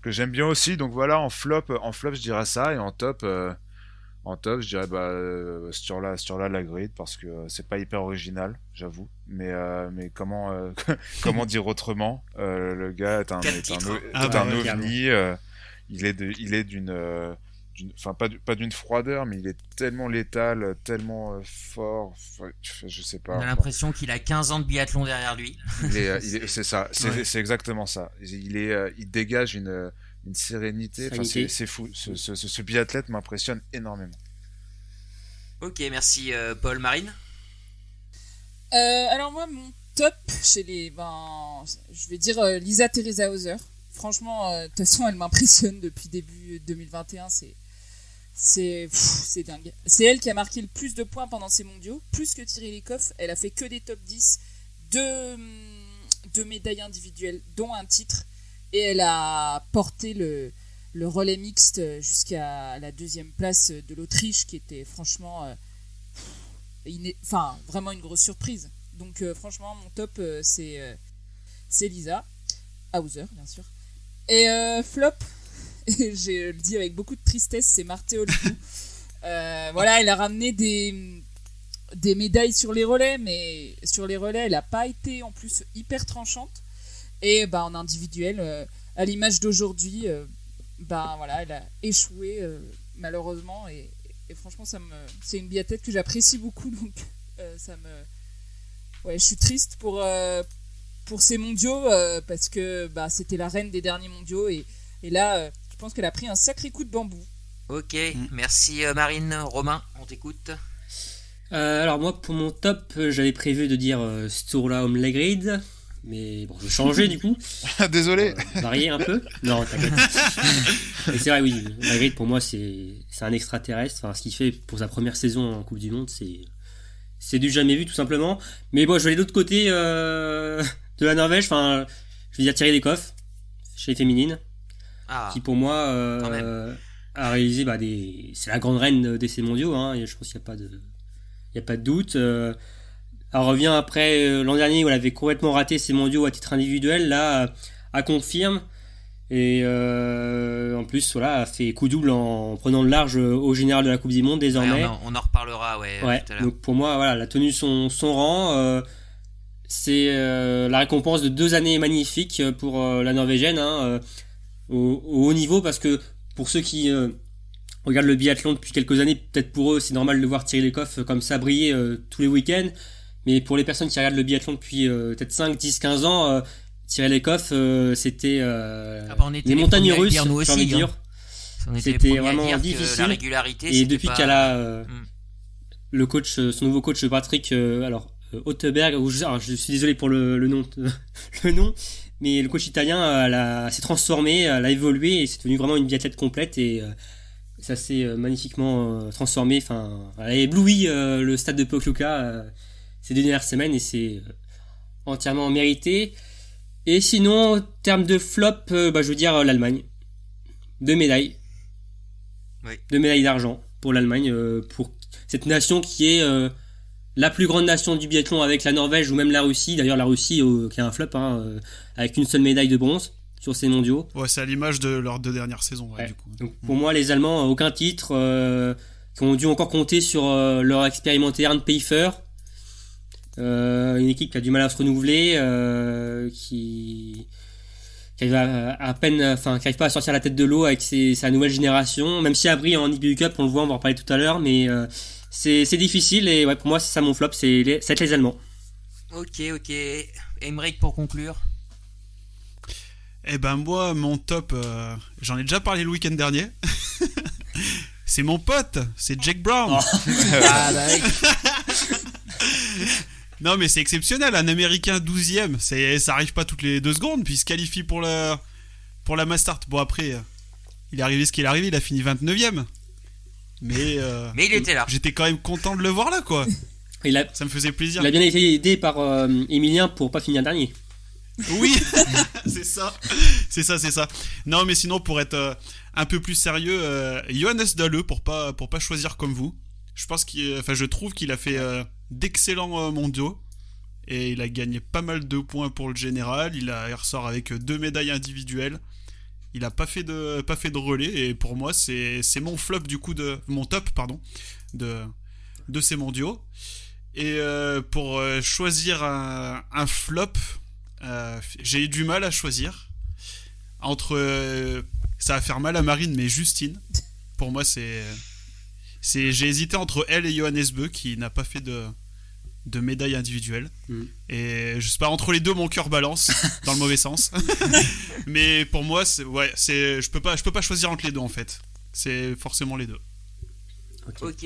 j'aime bien aussi. Donc voilà, en flop, je dirais ça, et en top, je dirais Sturla Lagrid, parce que c'est pas hyper original, j'avoue, mais comment dire autrement, le gars est un ovni. Il est d'une pas d'une froideur, mais il est tellement létal, tellement fort, je sais pas. On a l'impression qu'il a 15 ans de biathlon derrière lui. C'est ça, c'est exactement ça. Il dégage une sérénité. Enfin, c'est fou. Ce biathlète m'impressionne énormément. Ok, merci Paul. Marine. Alors moi, mon top chez les, je vais dire Lisa Teresa Hauser. Franchement, de toute façon, elle m'impressionne depuis début 2021. C'est dingue. C'est elle qui a marqué le plus de points pendant ces mondiaux, plus que Thierry Lecoff. Elle a fait que des top 10, deux médailles individuelles, dont un titre, et elle a porté le relais mixte jusqu'à la 2e place de l'Autriche, qui était franchement vraiment une grosse surprise. Donc franchement, mon top, c'est Lisa Hauser, bien sûr. Et flop, et je le dis avec beaucoup de tristesse, c'est Marthe Olivou. Voilà, elle a ramené des médailles sur les relais, mais sur les relais, elle n'a pas été en plus hyper tranchante. Et en individuel, à l'image d'aujourd'hui, voilà, elle a échoué malheureusement. Et franchement, c'est une biathlète que j'apprécie beaucoup. Donc, je suis triste pour ces mondiaux parce que c'était la reine des derniers mondiaux. Et là, je pense qu'elle a pris un sacré coup de bambou. Ok, merci Marine. Romain, on t'écoute. Alors moi, pour mon top, j'avais prévu de dire Sturla Holmlegrid, mais bon, je vais changer du coup. Désolé. Varier un peu. Non, t'inquiète. Mais c'est vrai, oui. Holmlegrid, pour moi, c'est un extraterrestre. Enfin, ce qu'il fait pour sa première saison en Coupe du Monde, c'est du jamais vu, tout simplement. Mais bon, je vais aller de l'autre côté de la Norvège. Enfin, je vais dire Thierry Lecoff, chez les féminines, qui pour moi a réalisé c'est la grande reine d'essais mondiaux. Hein, et je pense qu'il n'y a pas de doute. Elle revient après l'an dernier où elle avait complètement raté ses mondiaux à titre individuel. Là, elle confirme. Et en plus, voilà, elle fait coup double en prenant le large au général de la Coupe du Monde désormais. Ouais, on en reparlera, tout à l'heure. Donc pour moi, voilà, elle a tenu son rang. C'est la récompense de 2 années magnifiques pour la Norvégienne, hein, au haut niveau, parce que pour ceux qui regardent le biathlon depuis quelques années, peut-être pour eux c'est normal de voir Thierry Lecoff comme ça briller tous les week-ends, mais pour les personnes qui regardent le biathlon depuis peut-être 5, 10, 15 ans, Thierry Lecoff c'était les montagnes russes, j'ai envie de dire. C'était vraiment difficile. La régularité, et depuis qu'elle a le coach, son nouveau coach Patrick Otterberg, je suis désolé pour le nom mais le coach italien s'est transformé, elle a évolué et c'est devenu vraiment une biathlète complète et ça s'est magnifiquement transformé. Enfin, elle a ébloui le stade de Pokljuka ces 2 dernières semaines et c'est entièrement mérité. Et sinon, en termes de flop, je veux dire l'Allemagne. 2 médailles. Oui. 2 médailles d'argent pour l'Allemagne, pour cette nation qui est la plus grande nation du biathlon avec la Norvège ou même la Russie. D'ailleurs, la Russie qui a un flop avec une seule médaille de bronze sur ces mondiaux. Ouais, c'est à l'image de leurs 2 dernières saisons. Ouais. Du coup. Donc, pour moi, les Allemands, aucun titre, qui ont dû encore compter sur leur expérimenté Arne Pfeiffer. Une équipe qui a du mal à se renouveler, qui arrive à peine, qui arrive pas à sortir la tête de l'eau avec sa nouvelle génération. Même si Abri en IBU Cup, on le voit, on va en reparler tout à l'heure, mais c'est difficile et ouais, pour moi c'est ça mon flop, c'est être les Allemands. Ok. Aymeric pour conclure. Eh ben moi mon top, j'en ai déjà parlé le week-end dernier. C'est mon pote, c'est Jake Brown. Non mais c'est exceptionnel, un Américain 12e, ça arrive pas toutes les 2 secondes, puis il se qualifie pour la Mastart. Bon après, il est arrivé ce qu'il est arrivé, il a fini 29e. Mais il était là. J'étais quand même content de le voir là, quoi. Ça me faisait plaisir. Il a bien été aidé par Emilien pour pas finir dernier. Oui, c'est ça. Non mais sinon pour être un peu plus sérieux, Johannes Dalle pour pas choisir comme vous. Je trouve qu'il a fait d'excellents mondiaux et il a gagné pas mal de points pour le général. Il ressort avec 2 médailles individuelles. Il a pas fait de relais et pour moi c'est mon flop du coup mon top de ces mondiaux. Et pour choisir un flop, j'ai eu du mal à choisir entre ça va faire mal à Marine mais Justine. Pour moi j'ai hésité entre elle et Johannes Bö qui n'a pas fait de de médailles individuelles. Mm. Et je sais pas, entre les deux, mon cœur balance dans le mauvais sens. Mais pour moi, je peux pas choisir entre les deux en fait. C'est forcément les deux. Ok.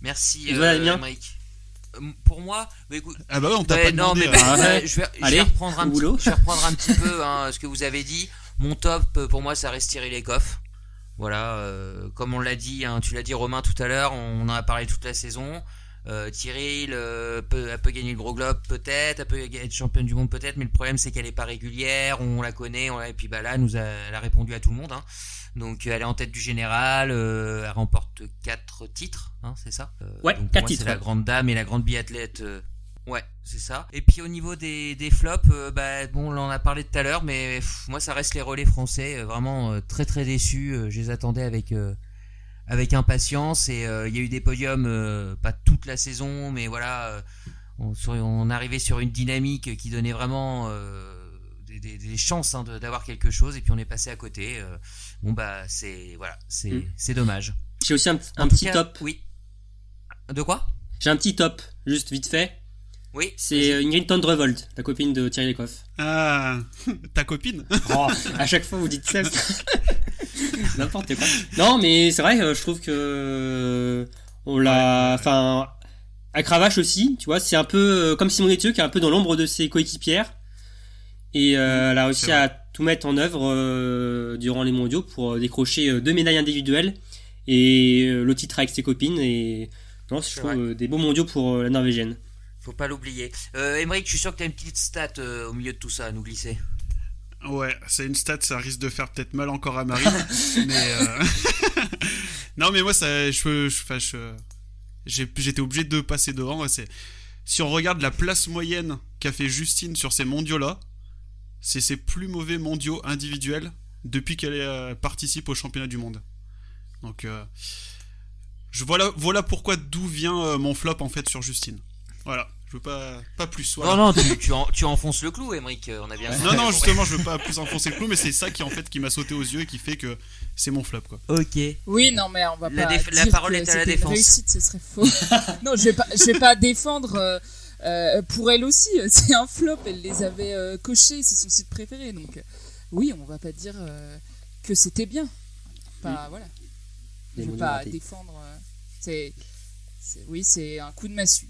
Merci, Et toi, Damien Émeric. Pour moi, bah, écoute, Ah bah ouais, on t'a pas non, demandé. mais ouais. je vais Allez, reprendre au boulot. je vais reprendre un petit peu ce que vous avez dit. Mon top, pour moi, ça reste Thierry Lecoff. Voilà, comme on l'a dit, tu l'as dit Romain tout à l'heure, on en a parlé toute la saison. Thierry peut gagner le gros globe peut-être, elle peut être championne du monde peut-être, mais le problème c'est qu'elle est pas régulière, on la connaît, et puis bah là elle a répondu à tout le monde, hein. Donc elle est en tête du général, elle remporte 4 titres, hein, c'est ça. Ouais, donc 4 moi, titres. C'est la grande dame et la grande biathlète. Ouais, c'est ça. Et puis au niveau des flops, bon, on en a parlé tout à l'heure, mais moi ça reste les relais français, vraiment très très déçus. Je les attendais avec impatience et il y a eu des podiums, pas toute la saison, mais voilà, on arrivait sur une dynamique qui donnait vraiment des chances d'avoir quelque chose et puis on est passé à côté. Bon bah c'est dommage. J'ai aussi un En tout petit cas, top. Oui. De quoi? J'ai un petit top, juste vite fait. Oui. C'est Ingrid Tendrevold, la copine de Thierry Lecoff. Ah, ta copine. Oh, à chaque fois vous dites ça. N'importe quoi. Non, mais c'est vrai, je trouve que on l'a. Enfin, à Cravache aussi, tu vois, c'est un peu comme Simon Etieux qui est un peu dans l'ombre de ses coéquipières. Et elle a réussi à tout mettre en œuvre durant les mondiaux pour décrocher 2 médailles individuelles et le titre avec ses copines. Et non, je trouve des beaux mondiaux pour la Norvégienne. Faut pas l'oublier. Émeric, je suis sûr que t'as une petite stat au milieu de tout ça à nous glisser. Ouais, c'est une stat, ça risque de faire peut-être mal encore à Marie. Mais non, mais moi, j'étais obligé de passer devant. Si on regarde la place moyenne qu'a fait Justine sur ces mondiaux-là, c'est ses plus mauvais mondiaux individuels depuis qu'elle participe au championnat du monde. Donc, voilà pourquoi d'où vient mon flop en fait sur Justine. Voilà, je veux pas plus. Voilà. Non, tu enfonces le clou, Émeric. On a bien. Non, justement, je veux pas plus enfoncer le clou, mais c'est ça qui m'a sauté aux yeux et qui fait que c'est mon flop, quoi. Ok. Oui, non, mais on va pas. La parole est à la défense. Une réussite, ce serait faux. Non, je vais pas défendre. Pour elle aussi, c'est un flop. Elle les avait cochés, c'est son site préféré. Donc, oui, on va pas dire que c'était bien. Pas voilà. Je vais pas défendre. C'est un coup de massue.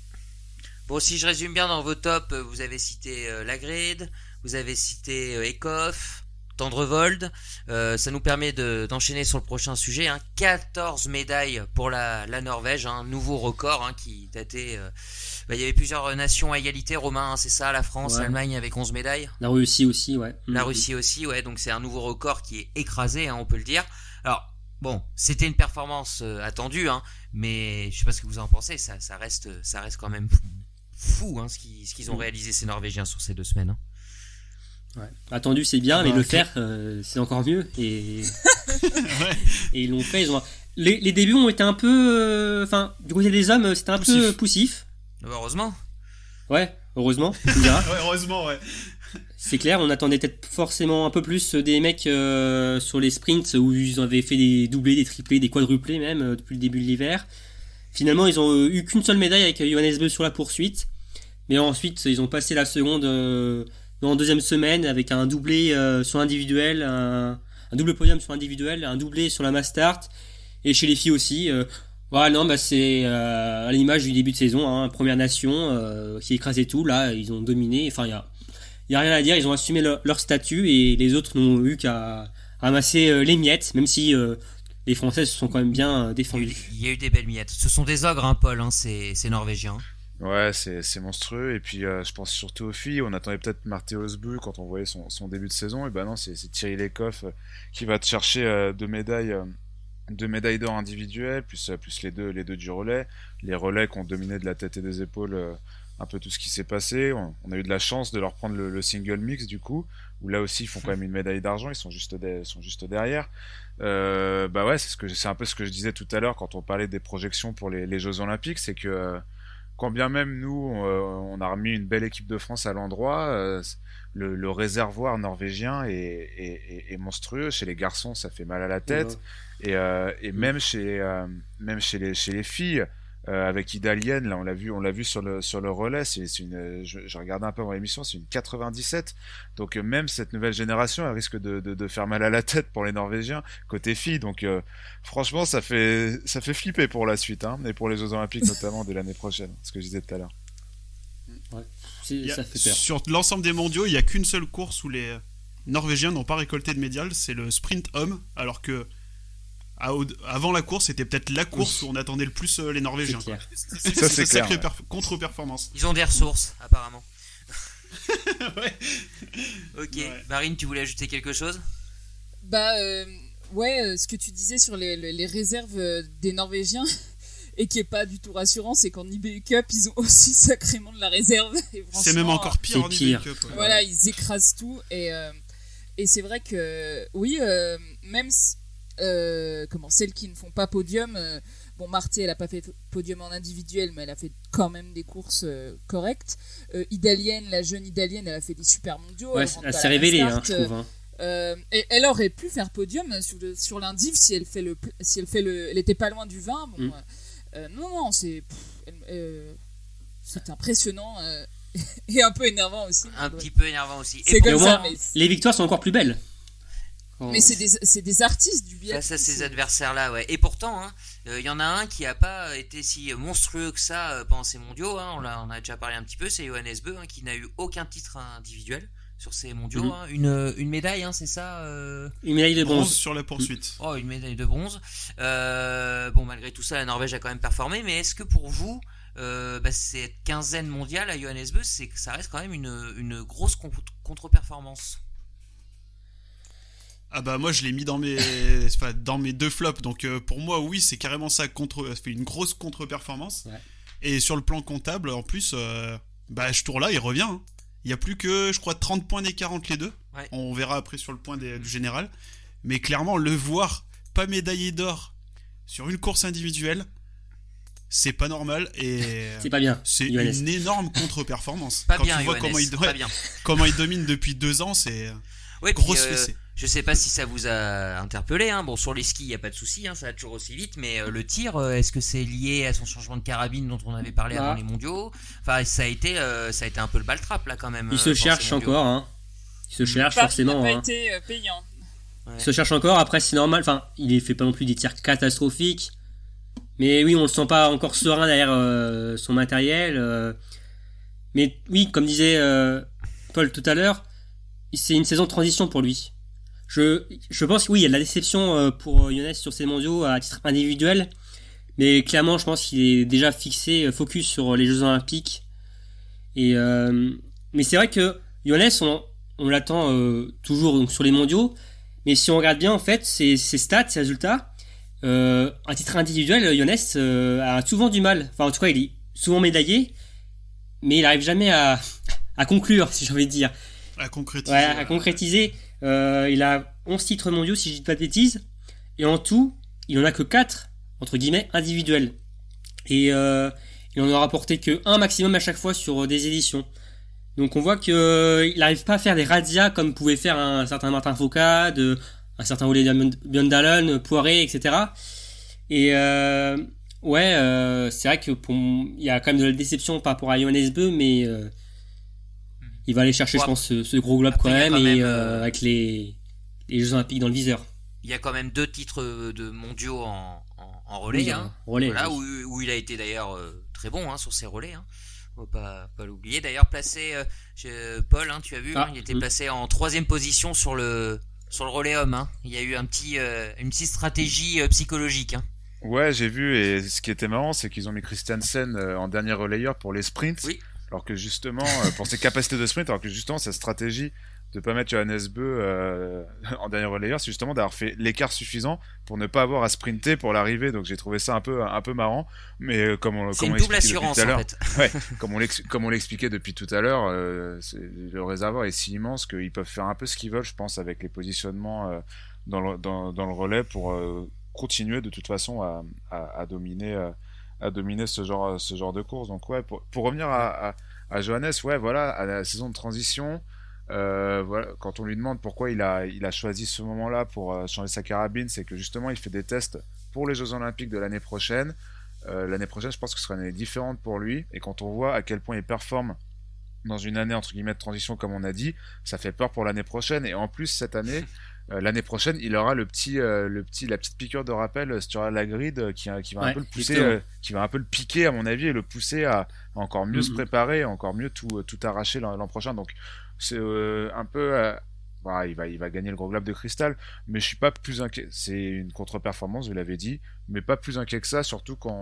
Bon, si je résume bien dans vos tops, vous avez cité Lagrid, vous avez cité Eckhoff, Tendrevold. Ça nous permet d'enchaîner sur le prochain sujet. 14 médailles pour la Norvège, un nouveau record qui datait. Il y avait plusieurs nations à égalité, Romain, c'est ça, la France, l'Allemagne avec 11 médailles. La Russie aussi, ouais. La Russie aussi, ouais. Donc c'est un nouveau record qui est écrasé, on peut le dire. Alors, bon, c'était une performance attendue, mais je sais pas ce que vous en pensez. Ça reste quand même fou ce qu'ils ont réalisé ces Norvégiens sur ces 2 semaines. Ouais. Attendu c'est bien, mais le faire c'est encore mieux et et ils l'ont fait. Les débuts ont été un peu, du côté des hommes c'était un peu poussif. Heureusement. Ouais, heureusement. Tu me diras. Ouais, heureusement, ouais. C'est clair, on attendait peut-être forcément un peu plus des mecs sur les sprints où ils avaient fait des doublés, des triplés, des quadruplés même depuis le début de l'hiver. Finalement, ils ont eu qu'une seule médaille avec Johannes Bö sur la poursuite. Mais ensuite, ils ont passé la seconde en deuxième semaine avec un doublé sur l'individuel, un double podium sur l'individuel, un doublé sur la mass start. Et chez les filles aussi. C'est à l'image du début de saison, première nation qui écrasait tout. Là, ils ont dominé. Enfin, il y a rien à dire. Ils ont assumé leur statut et les autres n'ont eu qu'à ramasser les miettes, même si les Françaises se sont quand même bien défendues. Il y a eu des belles miettes. Ce sont des ogres, Paul, ces Norvégiens. Ouais, c'est monstrueux. Et puis, je pense surtout aux filles. On attendait peut-être Marthe Osbu quand on voyait son début de saison. Et ben non, c'est Thierry Lecoff qui va te chercher 2 médailles d'or individuelles, plus les deux du relais. Les relais qui ont dominé de la tête et des épaules un peu tout ce qui s'est passé. On a eu de la chance de leur prendre le single mix, du coup, où là aussi, ils font quand même une médaille d'argent. Ils sont juste derrière. C'est un peu ce que je disais tout à l'heure quand on parlait des projections pour les Jeux Olympiques. C'est que quand bien même nous, on a remis une belle équipe de France à l'endroit, le réservoir norvégien est monstrueux. Chez les garçons, ça fait mal à la tête. Et même chez les filles, avec Idalienne. Là, on l'a vu sur le relais. Je regardais un peu mon émission, c'est une 97. Donc même cette nouvelle génération, elle risque de faire mal à la tête pour les Norvégiens côté filles. Donc franchement, ça fait flipper pour la suite, hein, et pour les Jeux Olympiques notamment de l'année prochaine. Ce que je disais tout à l'heure. Ouais, ça fait peur. Sur l'ensemble des mondiaux, il n'y a qu'une seule course où les Norvégiens n'ont pas récolté de médaille, c'est le sprint homme, alors que avant la course, c'était peut-être la course où on attendait le plus les Norvégiens. C'est C'est clair, sacrée ouais. contre-performance. Ils ont des ressources, apparemment. Ouais. Ok. Ouais. Marine, tu voulais ajouter quelque chose? Bah ouais, ce que tu disais sur les réserves des Norvégiens et qui est pas du tout rassurant, c'est qu'en IBU Cup ils ont aussi sacrément de la réserve. Et C'est même encore pire c'est en pire. IBU Cup. Ouais. voilà, ils écrasent tout et c'est vrai que oui, même celles qui ne font pas podium, bon, Marté elle a pas fait podium en individuel, mais elle a fait quand même des courses correctes. Idalienne, la jeune Idalienne, elle a fait des super mondiaux. Ouais, elle s'est révélée, hein, je trouve. Hein. Et elle aurait pu faire podium sur l'indiv si elle elle était pas loin du 20. Bon, non, c'est impressionnant et un peu énervant aussi. Un petit peu énervant aussi. C'est Et comme Mais au ça, moins, mais les victoires sont encore plus belles. mais c'est des artistes du biathlon. face à ces adversaires-là, ouais. Et pourtant, il y en a un qui a pas été si monstrueux que ça pendant ces mondiaux. Hein. On a déjà parlé un petit peu, c'est Johannes Beu, hein, qui n'a eu aucun titre individuel sur ces mondiaux. Hein. Une médaille, hein, c'est ça Une médaille de Bronze bronze. sur la poursuite. Oh, une médaille de bronze. Bon, malgré tout ça, la Norvège a quand même performé. Mais est-ce que pour vous, cette quinzaine mondiale à Johannes Beu, ça reste quand même une grosse contre-performance? Ah bah moi je l'ai mis dans mes deux flops, donc pour moi oui c'est carrément ça, ça fait une grosse contre-performance. Ouais. Et sur le plan comptable en plus, ce tour là il revient, hein. Il n'y a plus que je crois 30 points d'écart entre les deux. Ouais. On verra après sur le point du général, mais clairement le voir pas médaillé d'or sur une course individuelle, c'est pas normal et C'est pas bien. c'est Johannes. une énorme contre-performance. Pas Quand bien, tu vois Johannes, pas bien. comment il domine depuis 2 ans, c'est Ouais, puis, grosse fessée. je sais pas si ça vous a interpellé, hein. Bon, sur les skis, il n'y a pas de souci, hein, ça va toujours aussi vite, mais le tir, est-ce que c'est lié à son changement de carabine dont on avait parlé avant les mondiaux? Enfin, ça a été un peu le baltrap, là, quand même. Il se cherche encore, hein. Il se cherche Paris forcément. n'a pas Hein. été payant. Ouais. Il se cherche encore. Après, c'est normal. Enfin, il fait pas non plus des tirs catastrophiques. Mais oui, on le sent pas encore serein derrière son matériel. Mais oui, comme disait Paul tout à l'heure, c'est une saison de transition pour lui. Je pense que oui, il y a de la déception pour Johannes sur ces mondiaux à titre individuel. Mais clairement, je pense qu'il est déjà fixé, focus sur les Jeux Olympiques. Et mais c'est vrai que Johannes, on l'attend toujours donc, sur les mondiaux. Mais si on regarde bien, en fait, ses stats, ses résultats, à titre individuel, Johannes a souvent du mal. Enfin, en tout cas, il est souvent médaillé, mais il n'arrive jamais à conclure, si j'ai envie de dire. À concrétiser. Ouais, à concrétiser. Il a 11 titres mondiaux, si je dis pas de bêtises. Et en tout, il en a que 4, entre guillemets, individuels. Et il en a rapporté que 1 maximum à chaque fois sur des éditions. Donc on voit qu'il n'arrive pas à faire des razzias comme pouvait faire un certain Martin Fourcade, un certain Ole Bjørndalen, Poiré, etc. Et c'est vrai que il y a quand même de la déception par rapport à Johannes Beu, mais il va aller chercher, je pense, ce gros globe Après, quand même, quand et même, avec les Jeux Olympiques dans le viseur. Il y a quand même 2 titres de mondiaux en relais, Oui, hein. relais, Voilà, oui. où il a été d'ailleurs très bon, hein, sur ses relais, hein. Faut pas l'oublier. D'ailleurs, placé chez Paul, hein, tu as vu, hein, il était placé en 3e position sur le relais homme, hein. Il y a eu une petite stratégie psychologique, hein. Ouais, j'ai vu, et ce qui était marrant, c'est qu'ils ont mis Christiansen en dernier relayeur pour les sprints, Oui. alors que justement, pour ses capacités de sprint, alors que justement, sa stratégie de pas mettre Johannes Beu en dernier relayeur, c'est justement d'avoir fait l'écart suffisant pour ne pas avoir à sprinter pour l'arrivée. Donc j'ai trouvé ça un peu marrant, mais C'est une double assurance, en fait. Ouais, comme on l'expliquait depuis tout à l'heure, le réservoir est si immense qu'ils peuvent faire un peu ce qu'ils veulent, je pense, avec les positionnements dans le relais pour continuer de toute façon à dominer ce genre de course. Donc ouais, pour revenir à Johannes, ouais, voilà, à la saison de transition, voilà, quand on lui demande pourquoi il a choisi ce moment-là pour changer sa carabine, c'est que justement il fait des tests pour les Jeux Olympiques de l'année prochaine. l'année prochaine, je pense que ce sera une année différente pour lui. Et quand on voit à quel point il performe dans une année entre guillemets de transition, comme on a dit, ça fait peur pour l'année prochaine. Et en plus, cette année, l'année prochaine, il aura la petite piqûre de rappel sur la grid qui va un peu le pousser, qui va un peu le piquer à mon avis et le pousser à encore mieux se préparer, encore mieux tout arracher l'an prochain. Donc c'est un peu il va gagner le gros globe de cristal, mais je suis pas plus inquiet. C'est une contre-performance, vous l'avez dit, mais pas plus inquiet que ça, surtout quand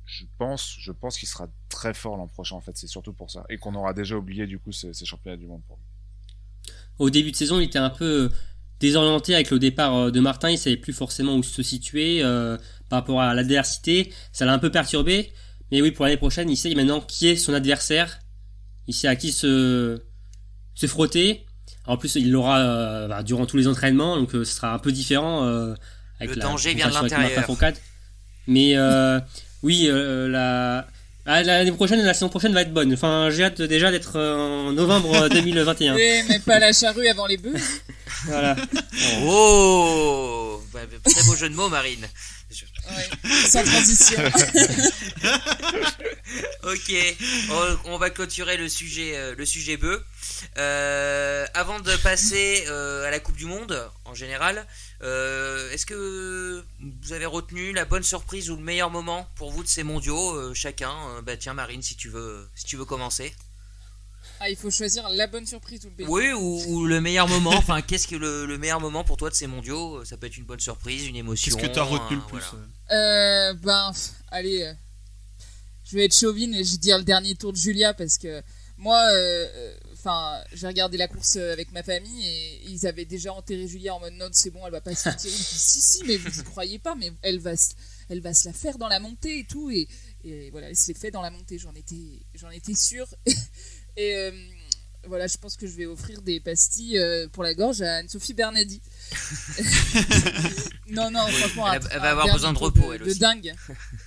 je pense qu'il sera très fort l'an prochain en fait. C'est surtout pour ça, et qu'on aura déjà oublié du coup ces championnats du monde pour lui. Au début de saison, il était un peu désorienté avec le départ de Martin, il savait plus forcément où se situer par rapport à l'adversité, ça l'a un peu perturbé, mais oui, pour l'année prochaine, il sait maintenant qui est son adversaire, il sait à qui se frotter. En plus, il l'aura durant tous les entraînements, donc ce sera un peu différent avec le danger vient de l'intérieur. Mais oui, l'année prochaine et la saison prochaine va être bonne. Enfin, j'ai hâte déjà d'être en novembre 2021. Oui, mais pas la charrue avant les bœufs. Voilà. Oh, très beau jeu de mots, Marine. Ouais, sans transition. Ok, on va clôturer le sujet bœuf. Avant de passer à la Coupe du Monde en général, est-ce que vous avez retenu la bonne surprise ou le meilleur moment pour vous de ces mondiaux, chacun? Tiens, Marine, si tu veux commencer. Ah, il faut choisir la bonne surprise ou le pire. Oui, ou le meilleur moment. Enfin, qu'est-ce que le meilleur moment pour toi de ces mondiaux? Ça peut être une bonne surprise, une émotion. Qu'est-ce que t'as retenu le plus? Voilà. Allez, je vais être chauvine et je vais dire le dernier tour de Julia parce que moi, j'ai regardé la course avec ma famille et ils avaient déjà enterré Julia en mode non, c'est bon, elle va pas se tirer. Si, mais vous y croyez pas, mais elle va se la faire dans la montée et tout et voilà, elle se l'est fait dans la montée, j'en étais sûre. Et voilà, je pense que je vais offrir des pastilles pour la gorge à Anne-Sophie Bernadi. non, franchement, elle va avoir besoin de repos, elle aussi. De dingue.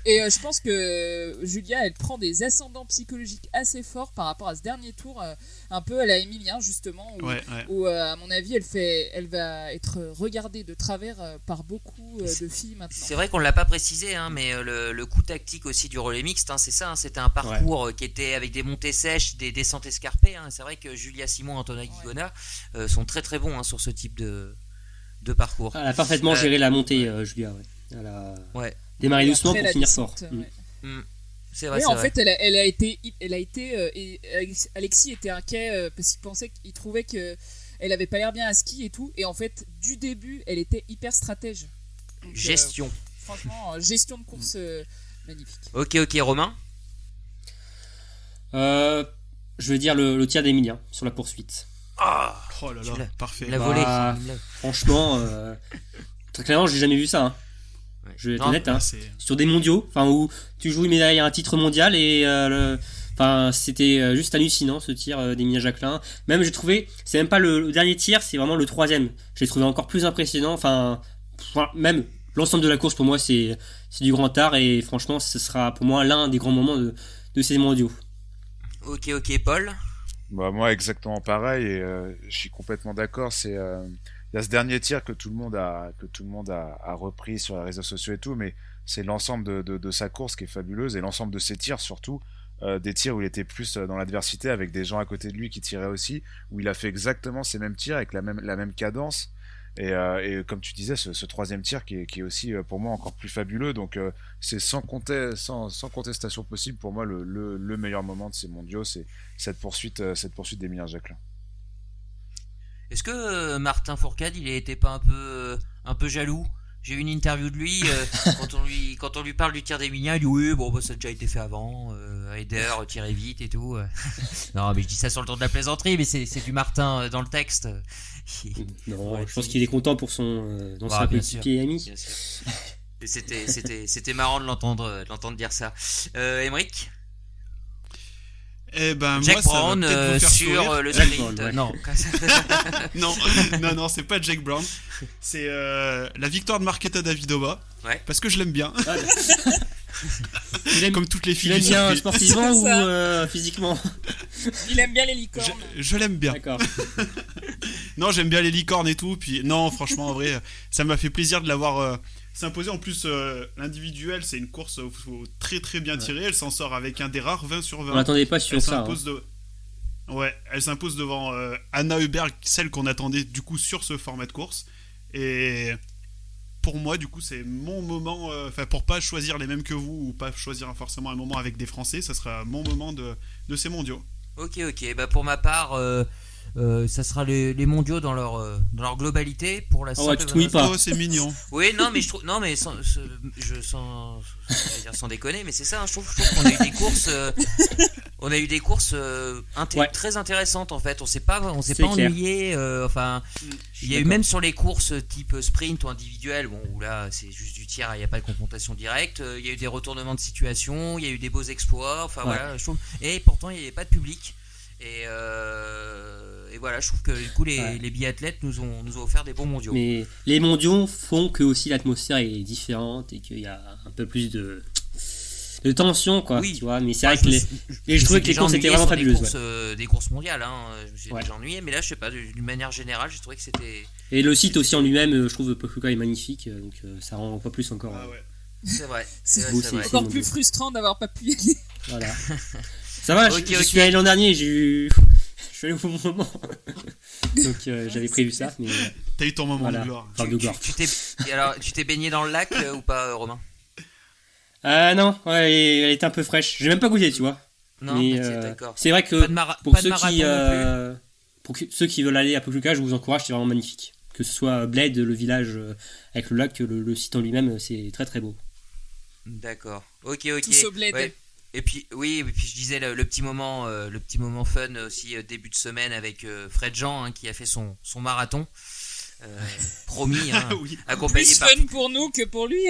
Et je pense que Julia, elle prend des ascendants psychologiques assez forts par rapport à ce dernier tour, un peu à la Emilien justement, où à mon avis, elle va être regardée de travers par beaucoup de filles maintenant. C'est vrai qu'on l'a pas précisé, mais le coup tactique aussi du relais mixte, c'est ça, c'était un parcours qui était avec des montées sèches, des descentes escarpées. C'est vrai que Julia Simon et Antonin Guigona sont très très bons sur ce type de parcours. Elle a parfaitement géré la montée, Julia. Elle a démarré doucement pour finir fort. C'est vrai. En fait, elle a été. Alexis était inquiet parce qu'il trouvait que elle avait pas l'air bien à ski et tout. Et en fait, du début, elle était hyper stratège. Donc, gestion. Franchement, gestion de course magnifique. Ok, Romain. Je veux dire le tir d'Emilien sur la poursuite. Oh là là, parfait. La volée. Franchement, très clairement, j'ai jamais vu ça. Je vais être honnête. Sur des mondiaux, où tu joues une médaille à un titre mondial et c'était juste hallucinant ce tir d'Emilien Jacquelin. Même j'ai trouvé, c'est même pas le dernier tir, c'est vraiment le troisième. J'ai trouvé encore plus impressionnant. Même l'ensemble de la course pour moi c'est du grand art et franchement ce sera pour moi l'un des grands moments de ces mondiaux. Ok, Paul. Moi exactement pareil et je suis complètement d'accord. Il y a ce dernier tir que tout le monde a repris sur les réseaux sociaux et tout, mais c'est l'ensemble de sa course qui est fabuleuse et l'ensemble de ses tirs surtout, des tirs où il était plus dans l'adversité avec des gens à côté de lui qui tiraient aussi, où il a fait exactement ces mêmes tirs avec la même cadence et comme tu disais ce troisième tir qui est aussi pour moi encore plus fabuleux, donc c'est sans contestation possible pour moi le meilleur moment de ces mondiaux, c'est cette poursuite d'Emilien Jacquelin. Est-ce que Martin Fourcade, il était pas un peu jaloux? J'ai eu une interview de lui, quand on lui parle du tir d'Emilien, il dit oui, ça a déjà été fait avant, Heider tirait vite et tout. Non, mais je dis ça sur le ton de la plaisanterie, mais c'est du Martin dans le texte. Non, je pense qu'il est content pour son ancien coéquipier et ami. C'était marrant de l'entendre dire ça. Aymeric? moi, Jack Brown ça va sur sourire. Le sprint. Non, c'est pas Jack Brown. C'est la victoire de Marketa Davidova. Ouais. Parce que je l'aime bien. Comme toutes les filles. Il aime bien sportivement ou physiquement? Il aime bien les licornes. Je l'aime bien. D'accord. Non, j'aime bien les licornes et tout. Puis non, franchement, en vrai, ça m'a fait plaisir de l'avoir s'imposer. En plus, l'individuel, c'est une course où il faut très très bien tirer. Elle s'en sort avec un des rares 20 sur 20. On l'attendait pas sur Elle ça. s'impose Ouais, elle s'impose devant Anna Hubberg, celle qu'on attendait du coup sur ce format de course. Et pour moi, du coup, c'est mon moment. Pour pas choisir les mêmes que vous ou pas choisir forcément un moment avec des Français, ça sera mon moment de ces mondiaux. Ok, bah pour ma part, ça sera les mondiaux dans leur globalité pour la Oh, ouais, simple tu te mouilles pas. Oh, c'est mignon. Oui, non, mais je trouve, non, mais je vais dire sans déconner, mais c'est ça. Je trouve qu'on a eu des courses, Ouais. très intéressantes en fait. On s'est pas C'est ennuyé. Enfin, il y a eu d'accord. même sur les courses type sprint ou individuel, bon, où là c'est juste du tir, il n'y a pas de confrontation directe. Il y a eu des retournements de situation, il y a eu des beaux exploits. Enfin Ouais. voilà, je trouve. Et pourtant, il n'y avait pas de public. Et voilà, je trouve que du coup les biathlètes nous ont offert des bons mondiaux. Mais les mondiaux font que aussi l'atmosphère est différente et qu'il y a un peu plus de tension, quoi. Oui. Tu vois, mais c'est Moi, vrai que je trouvais que les courses étaient vraiment fabuleuses. Des courses mondiales, hein. Je me suis Ouais. déjà ennuyé, mais là, je sais pas, d'une manière générale, j'ai trouvé que c'était. Et le site aussi en lui-même, je trouve Pokljuka est magnifique, donc ça rend encore plus encore. Ah ouais. C'est vrai, c'est beau, vrai. c'est Encore mon plus Dieu. frustrant d'avoir pas pu y aller. Voilà. Ça va, Ok, je ok. suis allé l'an dernier, je suis allé au bon moment. Donc j'avais prévu ça, mais T'as eu ton moment voilà. de gloire. Enfin, de gloire. Tu t'es baigné dans le lac ou pas, Romain? Non, ouais, elle était un peu fraîche. J'ai même pas goûté, tu vois. Non, mais ok, d'accord. c'est vrai que Pas de pour pas de ceux marathon qui non plus. ceux qui veulent aller à Pokljuka, je vous encourage, c'est vraiment magnifique. Que ce soit Bled, le village avec le lac, que le site en lui-même, c'est très très beau. D'accord. Ok. Tous au bled. Ouais. Et puis je disais le petit moment fun aussi début de semaine avec Fred Jean hein, qui a fait son marathon. Promis, hein, Oui. accompagné Plus par. fun pour nous que pour lui.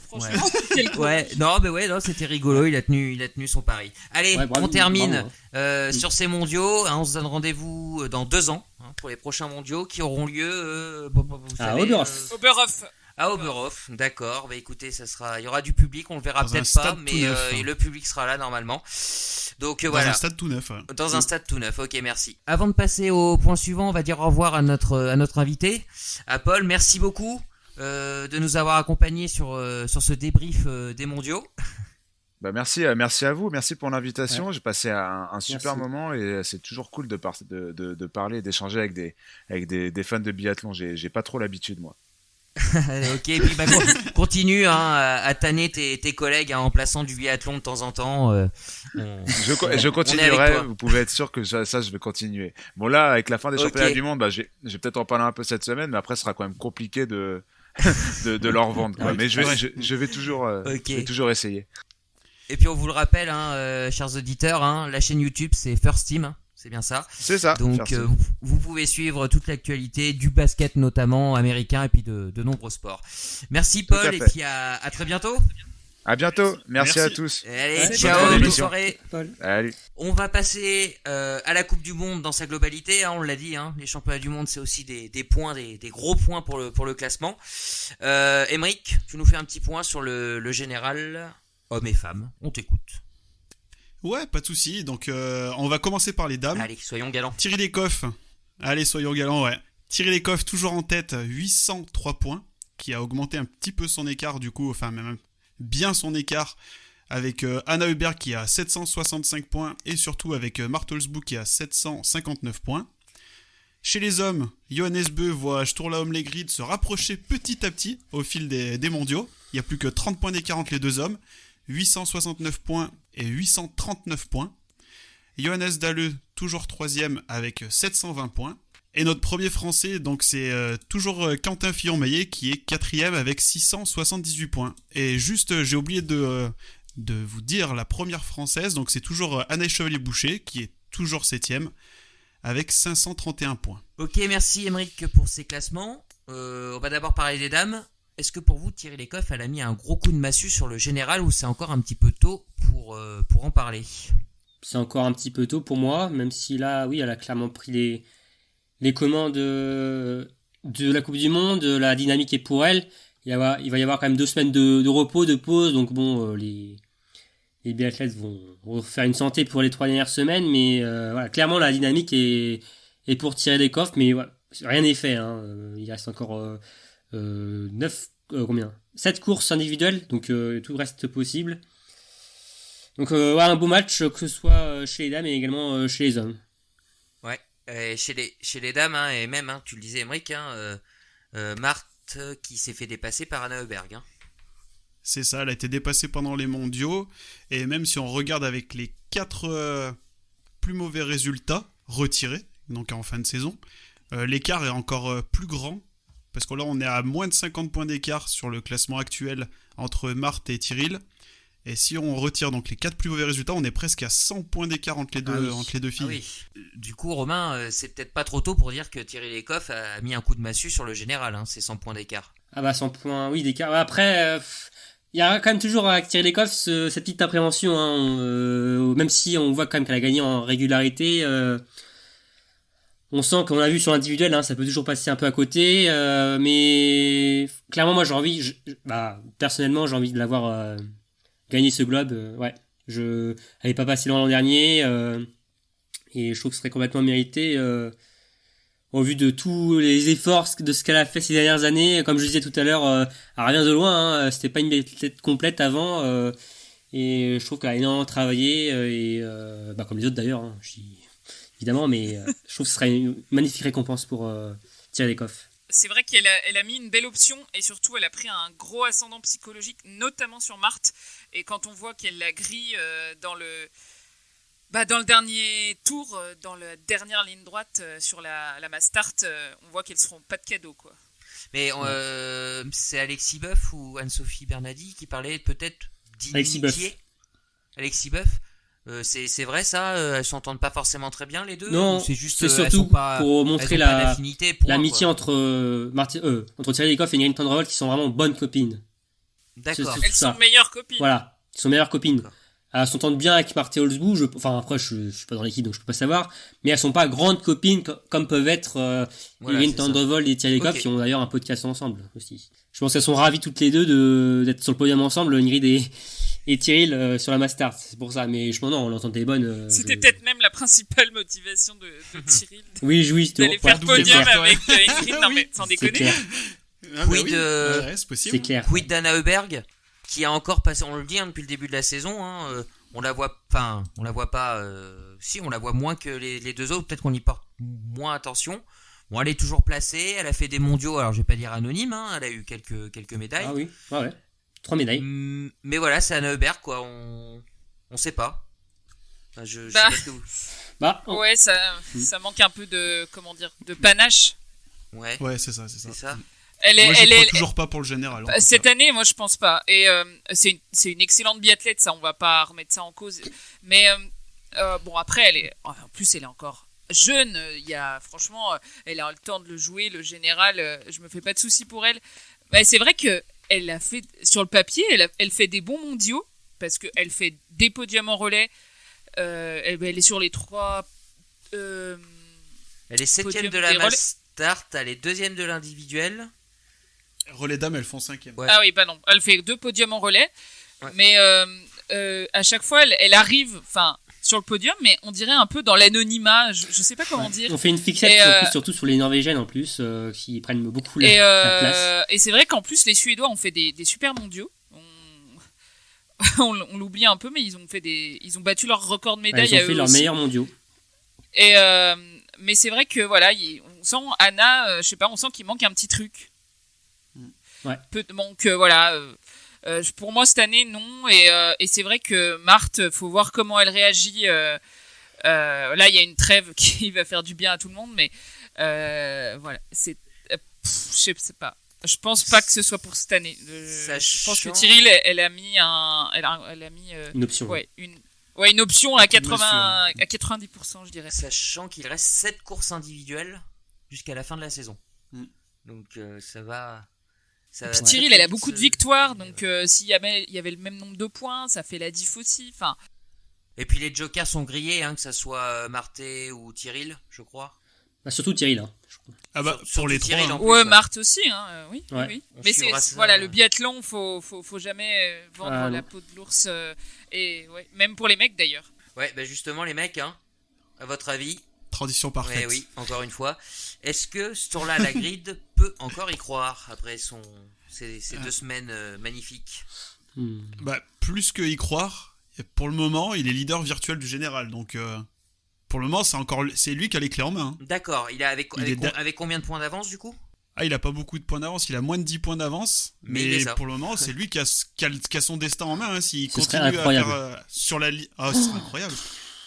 Franchement, quel con. Ouais, non, c'était rigolo. Il a tenu son pari. Allez, Ouais, bravo, on termine bravo, sur ces mondiaux. Hein, on se donne rendez-vous dans 2 ans hein, pour les prochains mondiaux qui auront lieu. Vous savez, Oberhof. Oberhof. à Oberhof, d'accord. Bah écoutez, il y aura du public, on le verra Dans un peut-être pas, stade tout mais neuf, hein. le public sera là normalement. Donc Dans voilà. un stade tout neuf. Ouais. Dans un stade tout neuf, ok, merci. Avant de passer au point suivant, on va dire au revoir à notre invité, à Paul. Merci beaucoup de nous avoir accompagnés sur ce débrief des mondiaux. Bah merci à vous, merci pour l'invitation. Ouais. J'ai passé un super Merci. moment et c'est toujours cool de parler et d'échanger avec des fans de biathlon. J'ai pas trop l'habitude moi. Ok, et puis continue hein, à tanner tes collègues hein, en plaçant du biathlon de temps en temps. Je on est avec continuerai, toi. vous pouvez être sûr que ça je vais continuer. Bon là, avec la fin des Ok. championnats du monde, bah, je vais peut-être en parler un peu cette semaine, mais après ce sera quand même compliqué de leur vendre. Quoi. Ah oui, Mais je ouais. vais toujours essayer. Et puis on vous le rappelle, hein, chers auditeurs, hein, la chaîne YouTube c'est First Team, hein, c'est bien ça. C'est ça. Donc merci. vous pouvez suivre toute l'actualité du basket notamment américain et puis de nombreux sports. Merci Tout Paul à et fait. puis à très bientôt. À bientôt. Merci à Merci. tous. Allez, Ouais, ciao, bonne bonne émission. soirée. Paul. Salut. On va passer à la Coupe du Monde dans sa globalité, hein, on l'a dit, hein, les championnats du monde c'est aussi des points, des gros points pour le classement. Émeric, tu nous fais un petit point sur le général, hommes et femmes, on t'écoute. Ouais, pas de souci. Donc, on va commencer par les dames. Allez, soyons galants. Thierry Lecoff. Allez, soyons galants, ouais. Thierry Lecoff, toujours en tête, 803 points, qui a augmenté un petit peu son écart, du coup, enfin, même bien son écart, avec Anna Hubberg qui a 765 points, et surtout avec Martelsbou qui a 759 points. Chez les hommes, Johannes Beu voit Sturla Holmlegrid se rapprocher petit à petit au fil des mondiaux. Il n'y a plus que 30 points d'écart entre les deux hommes. 869 points et 839 points. Johannes Dalleux, toujours 3ème avec 720 points. Et notre premier français, donc c'est toujours Quentin Fillon-Maillet qui est 4ème avec 678 points. Et juste, j'ai oublié de vous dire la première française, donc c'est toujours Anaïs Chevalier-Boucher qui est toujours 7ème avec 531 points. Ok, merci Émeric pour ces classements. On va d'abord parler des dames. Est-ce que pour vous, Thierry Lecoff, elle a mis un gros coup de massue sur le général ou c'est encore un petit peu tôt pour en parler? C'est encore un petit peu tôt pour moi, même si là, oui, elle a clairement pris les commandes de la Coupe du Monde, la dynamique est pour elle. Il va y avoir quand même 2 semaines de repos, de pause, donc bon, les biathlètes vont faire une santé pour les 3 dernières semaines, mais voilà, clairement la dynamique est pour Thierry Lecoff, mais voilà, rien n'est fait. Hein. Il reste encore 7 courses individuelles, donc tout reste possible. Donc ouais, un beau match, que ce soit chez les dames et également chez les hommes. Ouais, chez les dames, hein, et même, hein, tu le disais, Emmerich, hein, Marthe qui s'est fait dépasser par Anna Heuberg. Hein. C'est ça, elle a été dépassée pendant les mondiaux. Et même si on regarde avec les 4 plus mauvais résultats retirés, donc en fin de saison, l'écart est encore plus grand. Parce que là, on est à moins de 50 points d'écart sur le classement actuel entre Marthe et Tyrrell. Et si on retire donc les 4 plus mauvais résultats, on est presque à 100 points d'écart entre les deux filles. Ah oui. Du coup, Romain, c'est peut-être pas trop tôt pour dire que Tyrrell Eckhoff a mis un coup de massue sur le général, hein, ces 100 points d'écart. Ah bah 100 points, oui, d'écart. Après, il y a quand même toujours avec Tyrrell Eckhoff cette petite appréhension, hein, même si on voit quand même qu'elle a gagné en régularité. On sent qu'on l'a vu sur l'individuel, hein, ça peut toujours passer un peu à côté, mais clairement moi personnellement j'ai envie de l'avoir gagné ce globe. Ouais, elle est pas passée loin l'an dernier, et je trouve que ce serait complètement mérité au vu de tous les efforts de ce qu'elle a fait ces dernières années. Comme je disais tout à l'heure, elle revient de loin, hein, c'était pas une tête complète avant, et je trouve qu'elle a énormément travaillé, et comme les autres d'ailleurs, hein, évidemment, mais je trouve que ce serait une magnifique récompense pour Tyrrell Eckhoff. C'est vrai qu'elle a mis une belle option et surtout elle a pris un gros ascendant psychologique, notamment sur Marthe. Et quand on voit qu'elle la grille dans le dernier tour, dans la dernière ligne droite sur la mass start, on voit qu'elles seront pas de cadeau, quoi. Mais c'est Alexis Boeuf ou Anne-Sophie Bernadi qui parlait peut-être d'inimitié. Alexis Boeuf. C'est vrai ça, elles s'entendent pas forcément très bien les deux. Non, c'est juste c'est surtout pour montrer l'amitié entre Tyrrell Eckhoff et Ingrid Thunderbolt qui sont vraiment bonnes copines. D'accord. Elles sont meilleures copines. Voilà, elles sont meilleures copines. Elles s'entendent bien avec Marthe Holzbou, après je suis pas dans l'équipe donc je peux pas savoir, mais elles sont pas grandes copines comme peuvent être Ingrid Thunderbolt et Tyrrell Eckhoff qui ont d'ailleurs un podcast ensemble aussi. Je pense qu'elles sont ravies toutes les deux d'être sur le podium ensemble, Ingrid et Tyrrell sur la mass start, c'est pour ça, mais on l'entendait bonne. C'était peut-être même la principale motivation de Tyrrell. Oui, d'aller faire podium avec Ingrid, non mais sans déconner. Clair. C'est possible. C'est clair. Quid d'Anna Heuberg qui a encore passé, on le dit depuis le début de la saison, hein, on la voit pas, si on la voit moins que les deux autres, peut-être qu'on y porte moins attention. Bon, elle est toujours placée, elle a fait des mondiaux, alors je vais pas dire anonyme, hein, elle a eu quelques médailles. Ah oui, ouais. 3 médailles. Mais voilà, c'est Anna Heuberg, quoi. On sait pas. Enfin, je sais pas ce que vous... Ouais, ça manque un peu de panache. Ouais, c'est ça. Moi, je crois toujours pas pour le général. Cette année, moi, je pense pas. Et c'est une excellente biathlète, ça, on va pas remettre ça en cause. Mais après, en plus, elle est encore jeune. Franchement, elle a le temps de le jouer. Le général, je me fais pas de soucis pour elle. Mais c'est vrai que elle a fait, sur le papier, elle fait des bons mondiaux parce qu'elle fait des podiums en relais. Elle est sur les 3. Elle est 7ème de la mass start, elle est 2ème de l'individuel. Relais dames, elles font 5ème. Ouais. Ah oui, non. Elle fait 2 podiums en relais. Ouais. Mais à chaque fois, elle arrive sur le podium, mais on dirait un peu dans l'anonymat. Je sais pas comment dire. On fait une fixette surtout sur les Norvégiennes en plus, qui prennent beaucoup la place. Et c'est vrai qu'en plus, les Suédois ont fait des super mondiaux. On l'oublie un peu, mais ils ont battu leur record de médailles. Ils ont fait leurs meilleurs mondiaux. Et mais c'est vrai que voilà, on sent Anna, on sent qu'il manque un petit truc. Ouais. Donc voilà. Pour moi cette année non, et c'est vrai que Marthe, faut voir comment elle réagit. Là il y a une trêve qui va faire du bien à tout le monde, mais voilà, je sais pas. Je pense pas que ce soit pour cette année. Je pense que Tyrrell elle a mis une option. Ouais, une option à 90%, je dirais. Sachant qu'il reste 7 courses individuelles jusqu'à la fin de la saison. Donc ça va. Tyrrell, elle a beaucoup de victoires, donc s'il y avait le même nombre de points, ça fait la diff aussi. Enfin. Et puis les jokers sont grillés, hein, que ça soit Marthe ou Tyrrell, je crois. Surtout Tyrrell, hein, je crois. Ah bah pour les 3. Hein. Ouais, Marthe aussi, hein, oui. Ouais. Oui. Mais voilà, le biathlon, faut jamais vendre la peau de l'ours, et ouais, même pour les mecs d'ailleurs. Ouais, bah justement les mecs, hein, à votre avis. Transition parfaite. Oui, encore une fois. Est-ce que ce tour-là, la grid peut encore y croire après son ces 2 semaines magnifiques. Bah, plus que y croire, pour le moment, il est leader virtuel du général. Donc, pour le moment, c'est lui qui a les clés en main. Hein. D'accord, il est avec combien de points d'avance du coup ? Ah, il a pas beaucoup de points d'avance, il a moins de 10 points d'avance. Mais pour le moment, c'est lui qui a son destin en main. Hein. S'il continue à faire sur la ligne. Ah, c'est incroyable.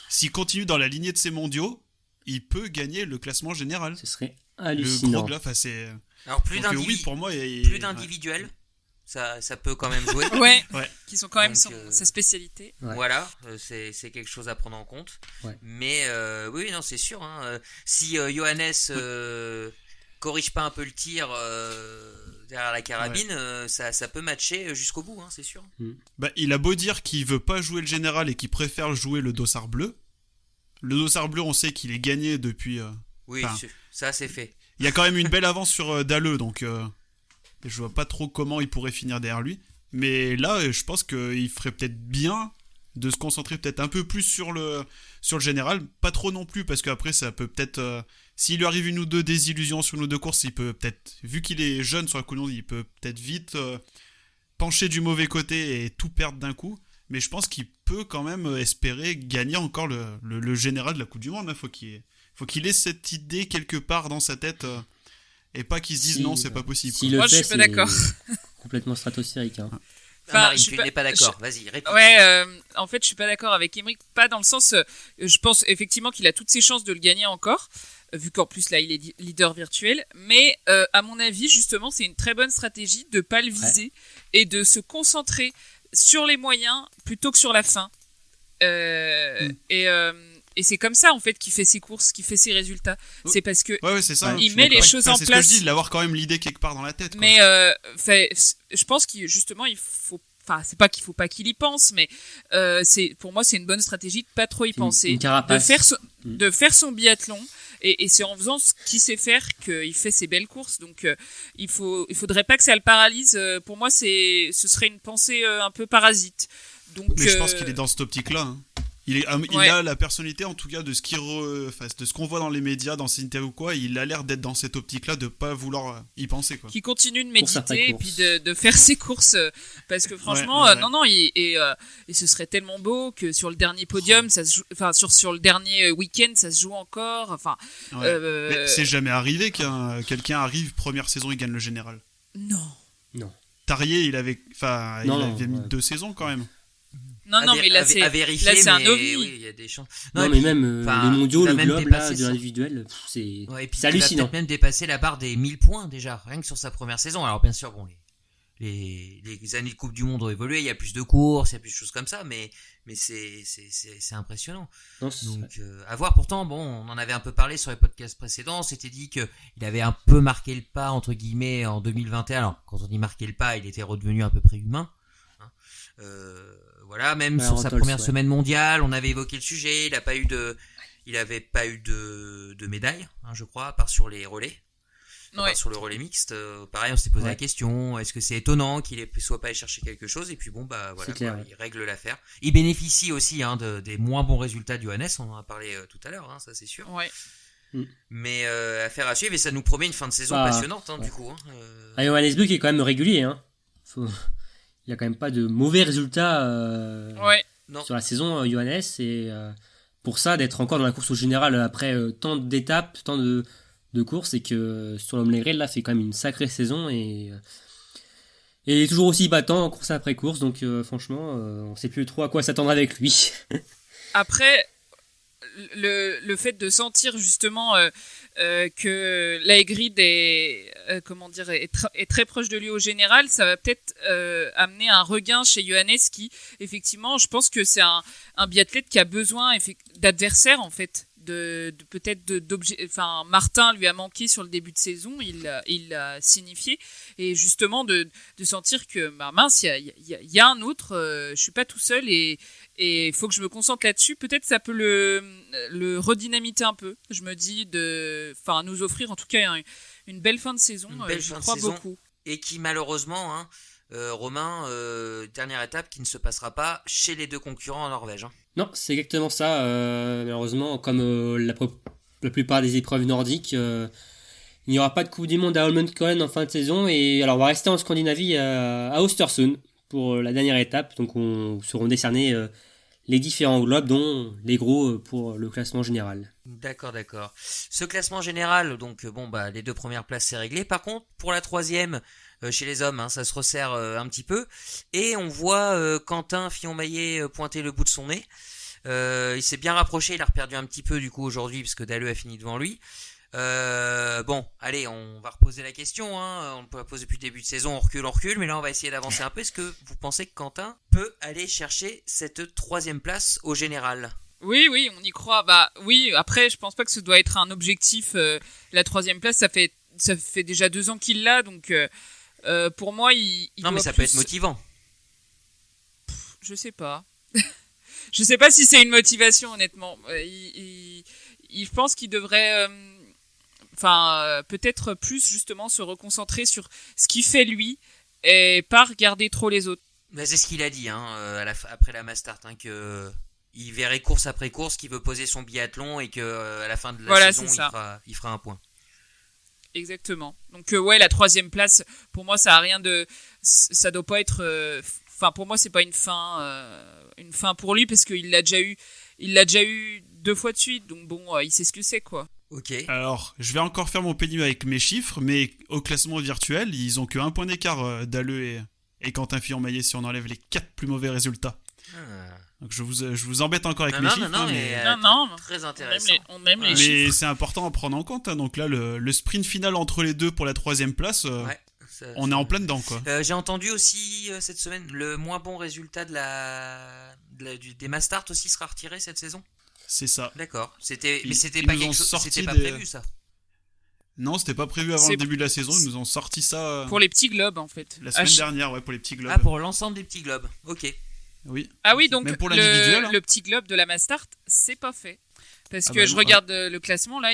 S'il continue dans la lignée de ses mondiaux, il peut gagner le classement général. Ce serait hallucinant. Le gros bluff, c'est. Alors, plus d'individuels. Ça peut quand même jouer. ouais, qui sont quand même sa spécialité. Voilà, c'est quelque chose à prendre en compte. Ouais. Mais oui, non, c'est sûr. Hein, si Johannes corrige pas un peu le tir derrière la carabine, ça peut matcher jusqu'au bout, hein, c'est sûr. Bah, il a beau dire qu'il veut pas jouer le général et qu'il préfère jouer le dossard bleu. Le dossard bleu, on sait qu'il est gagné depuis... oui, ça c'est fait. Il y a quand même une belle avance sur Dalleux, donc je vois pas trop comment il pourrait finir derrière lui. Mais là, je pense qu'il ferait peut-être bien de se concentrer peut-être un peu plus sur le général. Pas trop non plus, parce qu'après, ça peut peut-être... s'il lui arrive une ou deux désillusions sur une ou deux courses, il peut peut-être... Vu qu'il est jeune sur la coulon, il peut peut-être vite pencher du mauvais côté et tout perdre d'un coup. Mais je pense qu'il peut quand même espérer gagner encore le général de la Coupe du Monde. Hein. Faut qu'il ait cette idée quelque part dans sa tête et pas qu'il se dise non, c'est pas possible. Moi, je suis pas d'accord. Complètement stratosphérique. Hein. Marine, tu n'es pas d'accord. Vas-y, réponds. Ouais, en fait, je suis pas d'accord avec Aymeric. Pas dans le sens... je pense effectivement qu'il a toutes ses chances de le gagner encore, vu qu'en plus, là, il est leader virtuel. Mais à mon avis, justement, c'est une très bonne stratégie de pas le viser et de se concentrer sur les moyens plutôt que sur la fin. Et c'est comme ça en fait qu'il fait ses courses, qu'il fait ses résultats. C'est parce que c'est ça, il met les choses en place. C'est place. Ce que je dis, d'avoir quand même l'idée quelque part dans la tête. Quoi. Mais je pense qu'il justement il faut. Enfin, c'est pas qu'il faut pas qu'il y pense, mais pour moi c'est une bonne stratégie de pas trop y penser, de faire son biathlon. Et c'est en faisant ce qu'il sait faire qu'il fait ses belles courses. Donc il faudrait pas que ça le paralyse. Pour moi ce serait une pensée un peu parasite. Donc, mais je pense qu'il est dans cette optique-là. Hein. Il a la personnalité, en tout cas, de ce qu'on voit dans les médias, dans ses interviews ou quoi. Il a l'air d'être dans cette optique-là, de pas vouloir y penser. Quoi. Qui continue de méditer et puis de faire ses courses. Parce que franchement, non, et ce serait tellement beau que sur le dernier podium, ça se joue, enfin, sur le dernier week-end, ça se joue encore. Enfin, mais c'est jamais arrivé quelqu'un arrive, première saison, il gagne le général. Non. Tarier, il avait mis 2 saisons quand même. Non, mais là, c'est un ovni. Oui, il y a des chances. Non, mais même les mondiaux, le globe, là, de l'individuel, c'est hallucinant. Il a peut-être même dépassé la barre des 1000 points, déjà, rien que sur sa première saison. Alors, bien sûr, bon, les années de Coupe du Monde ont évolué, il y a plus de courses, il y a plus de choses comme ça, mais c'est impressionnant. Donc, à voir. Pourtant, bon, on en avait un peu parlé sur les podcasts précédents, on s'était dit qu'il avait un peu marqué le pas, entre guillemets, en 2021. Alors, quand on dit marquer le pas, il était redevenu à peu près humain. Voilà, même sur sa première semaine mondiale, on avait évoqué le sujet. Il avait pas eu de médaille, hein, je crois, à part sur les relais, à part sur le relais mixte. Pareil, on s'est posé la question, est-ce que c'est étonnant qu'il soit pas allé chercher quelque chose? Et puis bon, bah voilà, il règle l'affaire. Il bénéficie aussi des moins bons résultats du Johannes, on en a parlé tout à l'heure, hein, ça c'est sûr. Ouais. Mais affaire à suivre, et ça nous promet une fin de saison passionnante, du coup. Johannes Bleu qui est quand même régulier, hein. Il n'y a quand même pas de mauvais résultats sur la saison, Johannes. Et pour ça, d'être encore dans la course au général après tant d'étapes, tant de courses, et que sur l'Homme-Legrid, là, fait quand même une sacrée saison. Et il est toujours aussi battant en course après course. Donc franchement, on ne sait plus trop à quoi s'attendre avec lui. Après, le fait de sentir justement que Legrid est très proche de lui au général, ça va peut-être amener un regain chez Johannes qui, effectivement, je pense que c'est un biathlète qui a besoin d'adversaires en fait. Enfin, Martin lui a manqué sur le début de saison, il l'a signifié, et justement de sentir que mince, il y a un autre, je suis pas tout seul et il faut que je me concentre là-dessus. Peut-être ça peut le redynamiter un peu. Je me dis nous offrir en tout cas une belle fin de saison. Je crois beaucoup. Et qui malheureusement, Romain, dernière étape qui ne se passera pas chez les 2 concurrents en Norvège. Hein. Non, c'est exactement ça. Malheureusement, comme la plupart des épreuves nordiques, Il n'y aura pas de Coupe du Monde à Holmenkollen en fin de saison. Et alors, on va rester en Scandinavie à Östersund pour la dernière étape. Donc, on seront décernés les différents globes, dont les gros pour le classement général. D'accord. Ce classement général, donc les 2 premières places c'est réglé. Par contre, pour la 3e, chez les hommes, ça se resserre un petit peu. Et on voit Quentin Fillon-Maillet pointer le bout de son nez. Il s'est bien rapproché, il a reperdu un petit peu du coup aujourd'hui, parce que Dalleux a fini devant lui. Allez, on va reposer la question, on peut la poser depuis le début de saison, on recule, mais là on va essayer d'avancer un peu. Est-ce que vous pensez que Quentin peut aller chercher cette 3e place au général ? Oui, on y croit. Bah oui, après je pense pas que ce doit être un objectif. La 3e place, ça fait déjà 2 ans qu'il l'a, donc pour moi il non, mais ça plus... peut être motivant. Je sais pas. Je sais pas si c'est une motivation, honnêtement. Je pense qu'il devrait peut-être plus justement se reconcentrer sur ce qu'il fait lui et pas regarder trop les autres. Mais c'est ce qu'il a dit après la Mastart, que il verrait course après course, qu'il veut poser son biathlon et que à la fin de la saison il fera un point. Exactement. Donc la 3e place, pour moi ça a rien de, ça doit pas être, pour moi c'est pas une fin pour lui, parce qu'il l'a déjà eu 2 fois de suite, donc il sait ce que c'est, quoi. Ok. Alors, je vais encore faire mon pénible avec mes chiffres, mais au classement virtuel, ils ont que 1 point d'écart, Dalleux et Quentin Fillon-Maillet, si on enlève les 4 plus mauvais résultats. Donc je vous embête encore avec mes chiffres. Non, très intéressant. On aime les chiffres. Mais c'est important à prendre en compte. Donc là, le sprint final entre les deux pour la 3e place, on est en plein dedans, quoi. J'ai entendu aussi cette semaine, le moins bon résultat des Mastart aussi sera retiré cette saison. C'est ça. D'accord. C'était pas prévu, ça. Non, c'était pas prévu avant le début de la saison. Ils nous ont sorti ça pour les petits globes, en fait. La semaine dernière, pour les petits globes. Pour l'ensemble des petits globes. Ok. Oui. Ah oui, donc même pour l'individuel, le petit globe de la Mastart, c'est pas fait. Parce que je non, regarde le classement, là,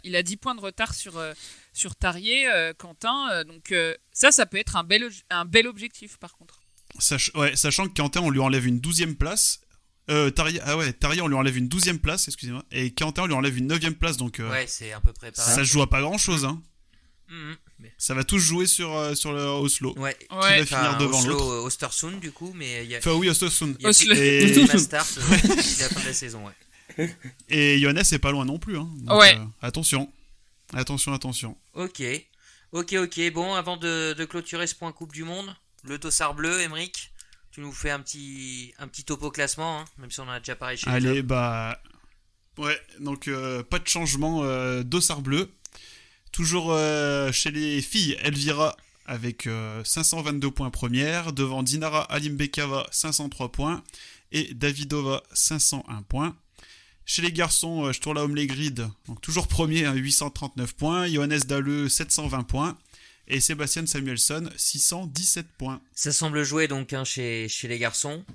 il a 10 points de retard sur Tarier, Quentin. Donc ça peut être un bel objectif, par contre. Sachant que Quentin, on lui enlève une 12e place. Tarier, on lui enlève une 12e place, excusez-moi. Et Quentin, on lui enlève une 9e place. Donc c'est à peu près pareil. Ça se joue à pas grand-chose, Ça va tous jouer sur le Oslo. Ouais. Qui va finir devant Oslo, l'autre. Ostersund, du coup, mais il y a. Enfin oui, Ostersund. Et Mastart d'ici la fin de la saison, Et Johannes est pas loin non plus, Donc, attention. Ok. Bon, avant de clôturer ce point Coupe du Monde, le dossard bleu, Emeric, tu nous fais un petit topo classement, même si on en a déjà parlé chez les Allez, hommes. donc pas de changement, dossard bleu. Toujours chez les filles, Elvira avec 522 points première, devant Dinara Alimbekova 503 points et Davidova 501 points. Chez les garçons, Sturla Holmlegrid, donc toujours premier, 839 points, Johannes Dalleux 720 points et Sébastien Samuelsson 617 points. Ça semble jouer donc chez les garçons.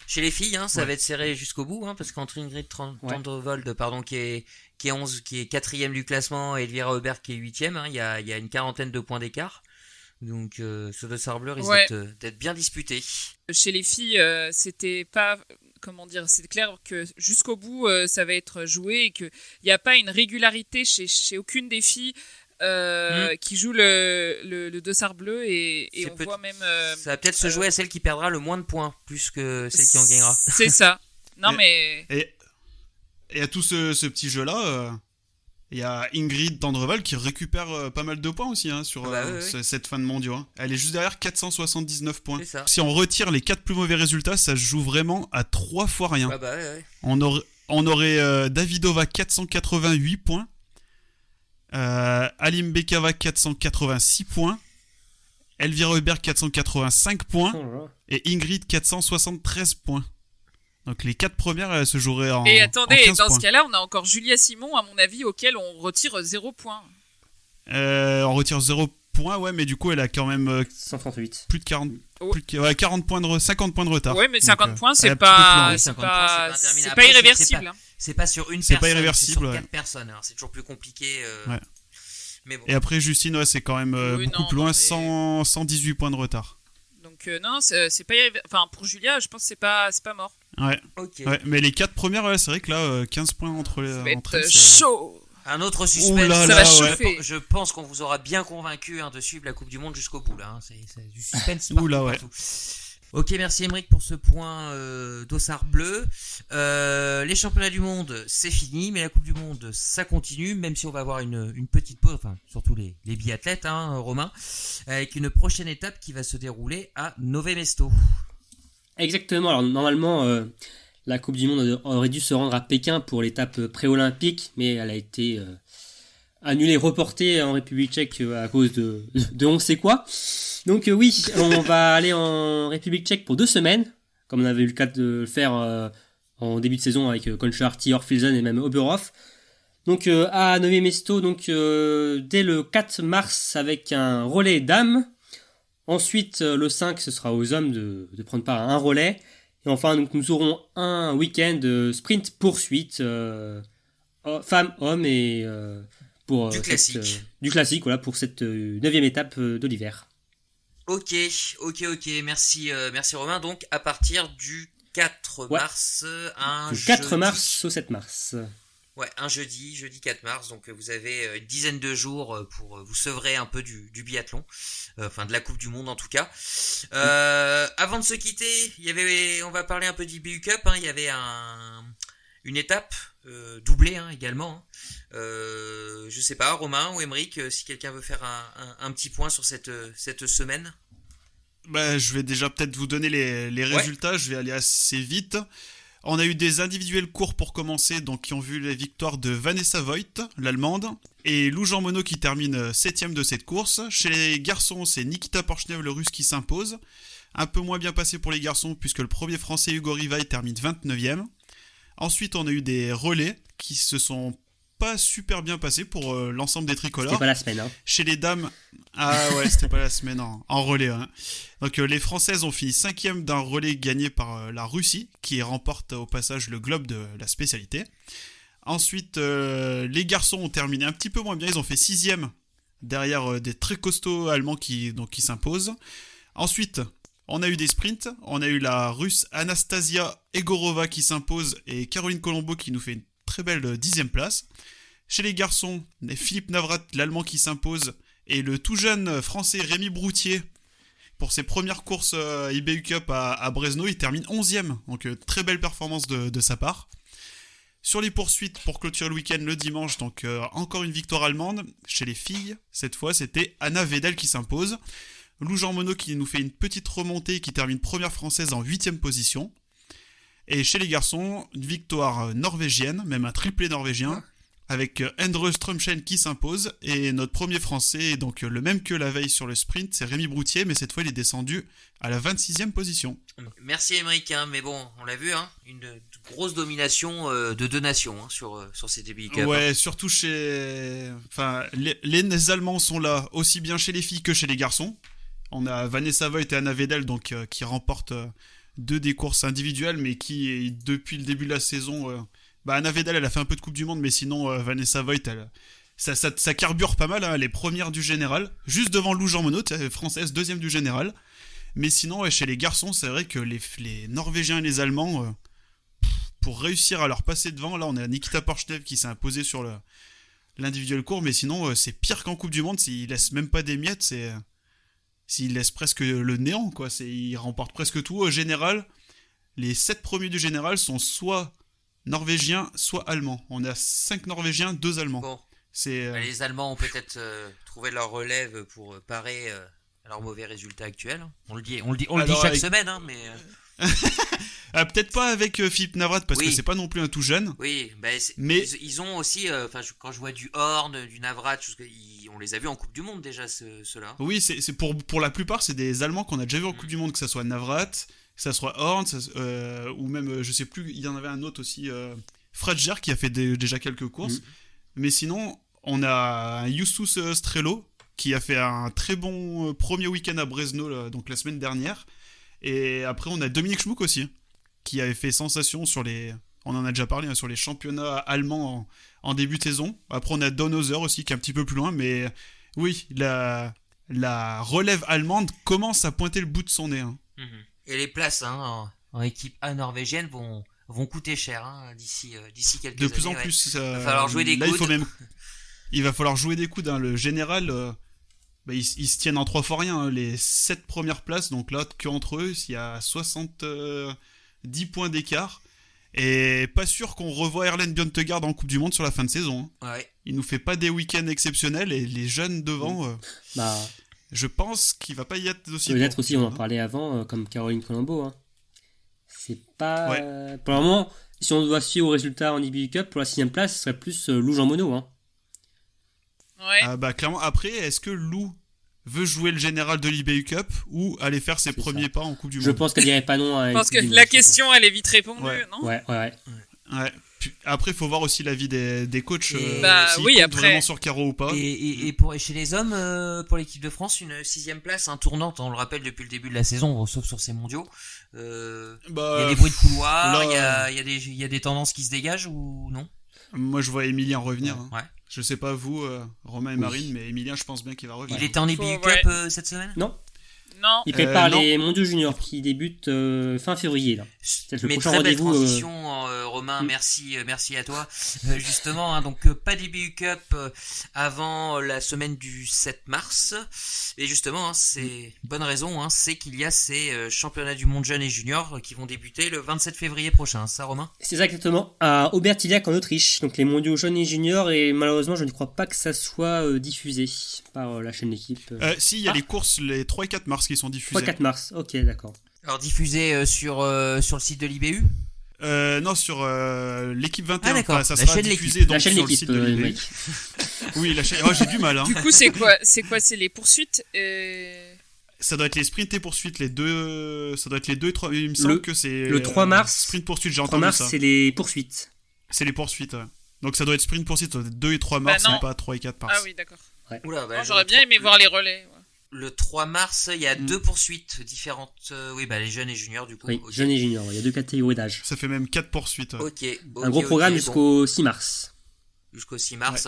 Chez les filles, ça va être serré jusqu'au bout, parce qu'entre Ingrid Tandrevold, qui est 4e du classement, et Elvira Aubert qui est 8e, il y a une quarantaine de points d'écart. Donc ce dossard bleu risque d'être bien disputé. Chez les filles, c'était pas... Comment dire, c'est clair que jusqu'au bout, ça va être joué et qu'il n'y a pas une régularité chez aucune des filles qui joue le dossard bleu et on voit même... ça va peut-être se jouer à celle qui perdra le moins de points, plus que celle qui en gagnera. C'est ça. Mais... Et à tout ce petit jeu-là, il y a Ingrid Tandrevold qui récupère pas mal de points aussi sur cette fin de mondiaux. Elle est juste derrière, 479 points. Si on retire les 4 plus mauvais résultats, ça se joue vraiment à 3 fois rien. On aurait Davidova 488 points, Alimbekova 486 points, Elvira Hubert 485 points et Ingrid 473 points. Donc les 4 premières, elles se joueraient en. Et attendez, en 15 dans points. ce cas-là, on a encore Julia Simon, à mon avis, auquel on retire 0 points. On retire 0 points, mais du coup, elle a quand même 138. plus de 40. 40 points 50 points de retard. Ouais, mais 50 donc, points, c'est pas irréversible. C'est pas sur une c'est personne, pas irréversible, c'est sur 4 personnes. Alors, c'est toujours plus compliqué. Mais bon. Et après, Justine, c'est quand même beaucoup plus loin, mais... 118 points de retard. Donc non, c'est pas enfin pour Julia, je pense que c'est pas mort. Ouais. Mais les 4 premières, c'est vrai que là 15 points entre les ça va être chaud. Un autre suspense. Ouh là Ça là, va ouais. chauffer. Je pense qu'on vous aura bien convaincu de suivre la Coupe du Monde jusqu'au bout là. C'est du suspense Ouh là, ouais. partout. Ok, merci Émeric pour ce point d'Ossard bleu. Les championnats du monde, c'est fini, mais la Coupe du Monde, ça continue, même si on va avoir une petite pause, enfin surtout les biathlètes, hein, Romain, avec une prochaine étape qui va se dérouler à Nové Mesto. Exactement. Alors normalement, la Coupe du Monde aurait dû se rendre à Pékin pour l'étape pré-olympique, mais elle a été annulée, reportée en République tchèque à cause de on sait quoi. Donc oui, on va aller en République tchèque pour 2 semaines, comme on avait eu le cas de le faire en début de saison avec Concharty, Orfilsen et même Oberhof. Donc à Nové Mesto, donc dès le 4 mars avec un relais dames. Ensuite, le 5, ce sera aux hommes de prendre part à un relais. Et enfin, donc, nous aurons un week-end sprint poursuite, femmes, hommes et pour Du classique. du classique, voilà, pour cette 9e étape de l'hiver. Ok, merci Romain. Donc à partir du 4 Ouais. mars, Du 4 jeudi. mars au 7 mars. Ouais, un jeudi 4 mars, donc vous avez une dizaine de jours pour vous sevrer un peu du biathlon, enfin de la Coupe du Monde en tout cas. Avant de se quitter, on va parler un peu d'IBU Cup, hein, il y avait une étape doublée hein, également. Hein. Je sais pas, Romain ou Émeric, si quelqu'un veut faire un petit point sur cette semaine. Bah, je vais déjà peut-être vous donner les résultats, je vais aller assez vite. On a eu des individuels courts pour commencer, donc qui ont vu les victoires de Vanessa Voigt, l'allemande, et Lou Jean Monod qui termine 7ème de cette course. Chez les garçons, c'est Nikita Porchnev, le russe, qui s'impose. Un peu moins bien passé pour les garçons, puisque le premier français Hugo Rivail termine 29ème. Ensuite, on a eu des relais qui se sont pas super bien passés pour l'ensemble des tricolores. C'était pas la semaine, hein. Chez les dames, c'était pas la semaine en relais. Hein. Donc les Françaises ont fini 5ème d'un relais gagné par la Russie, qui remporte au passage le globe de la spécialité. Ensuite, les garçons ont terminé un petit peu moins bien, ils ont fait 6ème derrière des très costauds allemands qui s'imposent. Ensuite, on a eu des sprints, on a eu la russe Anastasia Egorova qui s'impose et Caroline Colombo qui nous fait une très belle 10ème place. Chez les garçons, Philippe Navrat, l'allemand qui s'impose, et le tout jeune français Rémi Broutier, pour ses premières courses IBU Cup à Brezno, il termine 11ème, donc très belle performance de sa part. Sur les poursuites, pour clôturer le week-end le dimanche, donc encore une victoire allemande. Chez les filles, cette fois, c'était Anna Wedel qui s'impose. Lou Jean Monod qui nous fait une petite remontée, qui termine première française en 8ème position. Et chez les garçons, une victoire norvégienne, même un triplé norvégien, avec Endre Strømschen qui s'impose. Et notre premier français, donc le même que la veille sur le sprint, c'est Rémi Broutier, mais cette fois il est descendu à la 26ème position. Merci Émeric, hein, mais bon, on l'a vu, hein, une grosse domination de 2 nations hein, sur ces IBU Cup. Ouais, Hein. surtout chez... Enfin, les Allemands sont là, aussi bien chez les filles que chez les garçons. On a Vanessa Voigt et Anna Wedel donc, qui remportent 2 des courses individuelles, mais qui, depuis le début de la saison... Anna Wedel, elle a fait un peu de Coupe du Monde, mais sinon, Vanessa Voigt, ça carbure pas mal. Hein, elle est première du général, juste devant Lou Jean Monod, française, 2ème du général. Mais sinon, chez les garçons, c'est vrai que les Norvégiens et les Allemands, pour réussir à leur passer devant, là, on a Nikita Porchnev qui s'est imposé sur l'individuel court, mais sinon, c'est pire qu'en Coupe du Monde. S'ils laissent même pas des miettes, s'ils laissent presque le néant, quoi. Ils remportent presque tout. Au général, les 7 premiers du général sont soit norvégiens, soit allemands. On a 5 norvégiens, 2 allemands. Bon, C'est, les Allemands ont peut-être trouvé leur relève pour parer à leurs mauvais résultats actuels. On le dit chaque semaine, hein, mais... peut-être pas avec Philippe Navrat, parce Oui. que c'est pas non plus un tout jeune. Oui, Mais- ils ont aussi, quand je vois du Horn, du Navrat, on les a vus en Coupe du Monde déjà, ceux-là. Oui, c'est pour la plupart, c'est des Allemands qu'on a déjà vu en Coupe du Monde, que ça soit Navrat, que ça soit Horn, ou même, je sais plus, il y en avait un autre aussi, Fradger, qui a fait déjà quelques courses. Mais sinon, on a un Justus Strelo, qui a fait un très bon premier week-end à Brezno, là, donc la semaine dernière. Et après, on a Dominique Schmuck aussi, qui avait fait sensation sur les... On en a déjà parlé, hein, sur les championnats allemands en début de saison. Après, on a Donhauser aussi, qui est un petit peu plus loin. Mais oui, la relève allemande commence à pointer le bout de son nez. Hein. Et les places en équipe A norvégienne vont vont coûter cher d'ici quelques De années. plus en plus. Il va falloir jouer des là, coudes. Il va falloir jouer des coudes. Le général, ils se tiennent en 3 fois rien. Les 7 premières places, donc là, qu'entre eux, il y a 70 points d'écart. Et pas sûr qu'on revoit Erlen Bjørntegard en Coupe du Monde sur la fin de saison. Ouais. Il nous fait pas des week-ends exceptionnels et les jeunes devant, je pense qu'il va pas y être aussi. Peut-être aussi, on en parlait avant, comme Caroline Colombo. C'est pas... Ouais. Pour le moment, si on doit suivre au résultat en IBU Cup, pour la 6ème place, ce serait plus Lou Jean Monod. Ouais. Clairement, après, est-ce que Lou veut jouer le général de l'IBU Cup ou aller faire ses premiers pas en Coupe du Monde? Je pense qu'elle dirait pas non à Je pense que la question, elle est vite répondue, non? Ouais. Ouais. Puis, après, il faut voir aussi l'avis des coachs. S'ils oui, comptent après. vraiment sur Caro ou pas. Et chez les hommes, pour l'équipe de France, une 6ème place tournante, on le rappelle depuis le début de la saison, sauf sur ces mondiaux. Il y a des bruits de couloir, il y a des tendances qui se dégagent ou non? Moi, je vois Emilien revenir. Ouais. Je sais pas vous, Romain et Marine, mais Emilien, je pense bien qu'il va revenir. Il était en IBU Cup cette semaine? Non. Non. Il prépare non. les mondiaux juniors qui débutent fin février. Là. C'est le Mais prochain très belle rendez-vous. transition, Romain, merci à toi. Justement, donc pas d'IBU Cup avant la semaine du 7 mars. Et justement, c'est bonne raison, c'est qu'il y a ces championnats du monde jeunes et juniors qui vont débuter le 27 février prochain. Ça, Romain? C'est ça exactement, à Obertillac en Autriche. Donc les mondiaux jeunes et juniors, et malheureusement, je ne crois pas que ça soit diffusé par la chaîne d'équipe. Si, il y a les courses les 3 et 4 mars qui sont diffusées. 3-4 mars, ok, d'accord. Alors diffusé sur le site de l'IBU? Non, sur l'équipe 21. Ah, d'accord. Ça La sera chaîne diffusé l'équipe. donc La chaîne sur le d'équipe, site de l'IBU. mec. Oui, la chaîne. Oh, j'ai du mal. Du coup, c'est quoi? C'est les poursuites Ça doit être les sprints et poursuites, les deux. Ça doit être les deux et trois. Il me semble que c'est. Le 3 mars. Sprint poursuite, j'ai 3 entendu mars, ça. c'est les poursuites. C'est les poursuites. Ouais. Donc ça doit être sprint poursuite, 2 et 3 mars, non. et pas 3 et 4 mars. Ah oui, d'accord. Oula, Non, j'aurais bien aimé voir les relais. Ouais. Le 3 mars, il y a 2 poursuites différentes. Les jeunes et juniors, du coup. Oui, Ok. jeunes et juniors, il y a 2 catégories d'âge. Ça fait même 4 poursuites. Ok. Un gros programme bon. jusqu'au 6 mars. Jusqu'au 6 mars.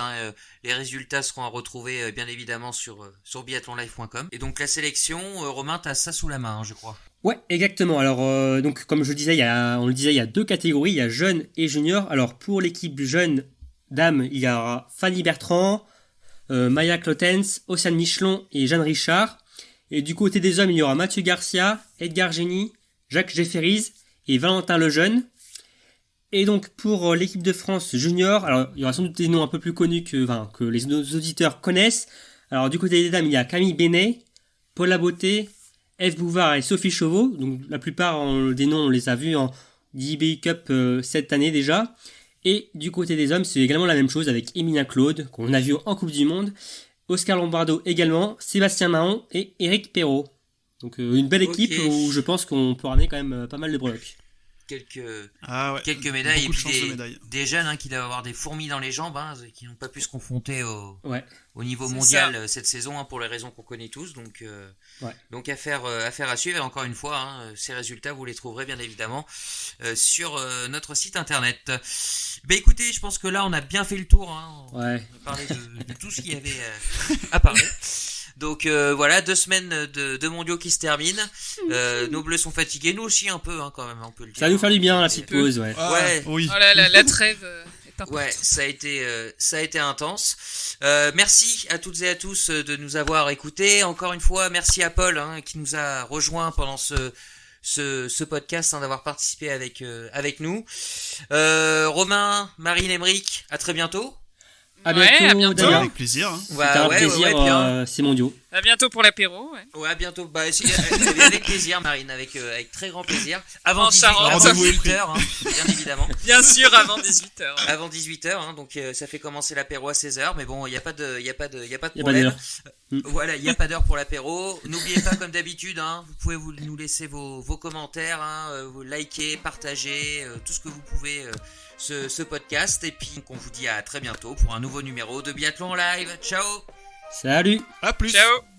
Les résultats seront à retrouver bien évidemment sur biathlonlive.com. Et donc la sélection, Romain, t'as ça sous la main, je crois. Ouais, exactement. Alors, donc comme je le disais, il y a 2 catégories, il y a jeunes et juniors. Alors pour l'équipe jeune dames, il y aura Fanny Bertrand, Maya Clotens, Océane Michelon et Jeanne Richard. Et du côté des hommes, il y aura Mathieu Garcia, Edgar Génie, Jacques Jefferies et Valentin Lejeune. Et donc pour l'équipe de France junior, alors il y aura sans doute des noms un peu plus connus que les auditeurs connaissent. Alors du côté des dames, il y a Camille Benet, Paula Beauté, Ève Bouvard et Sophie Chauveau. Donc la plupart des noms, on les a vus en IBU Cup cette année déjà. Et du côté des hommes, c'est également la même chose avec Emilien Claude, qu'on a vu en Coupe du Monde, Oscar Lombardo également, Sébastien Mahon et Éric Perrault. Donc une belle équipe où je pense qu'on peut ramener quand même pas mal de breloques. Quelques Beaucoup médailles et de puis chances de médailles. des jeunes qui doivent avoir des fourmis dans les jambes, qui n'ont pas pu se confronter au niveau C'est mondial cette saison pour les raisons qu'on connaît tous. Donc affaire à suivre. Et encore une fois, ces résultats vous les trouverez bien évidemment sur notre site internet. Écoutez, je pense que là on a bien fait le tour. On a parlé de tout ce qu'il y avait à parler. Donc voilà, 2 semaines de mondiaux qui se terminent. Nos bleus sont fatigués, nous aussi un peu quand même, on peut le dire. Ça va nous faire du bien la petite pause, ouais. Oui. Oh là, la trêve est importante. Ouais, ça a été intense. Merci à toutes et à tous de nous avoir écoutés. Encore une fois, merci à Paul qui nous a rejoint pendant ce podcast, d'avoir participé avec nous. Romain, Marine, Émeric, à très bientot. À bientôt, Damien. Avec plaisir. C'était un plaisir, ces mondiaux. À bientôt pour l'apéro. Ouais, à bientôt. Avec plaisir, Marine, avec très grand plaisir. Avant En Charente. 18h, bien évidemment. Bien sûr, avant 18h. Avant 18h, donc ça fait commencer l'apéro à 16h, mais bon, il n'y a pas de Pas problème. d'heure. Voilà, il n'y a pas d'heure pour l'apéro. N'oubliez pas, comme d'habitude, vous pouvez nous laisser vos commentaires, vous liker, partager, tout ce que vous pouvez ce podcast. Et puis, on vous dit à très bientôt pour un nouveau numéro de Biathlon Live. Ciao! Salut! À plus! Ciao!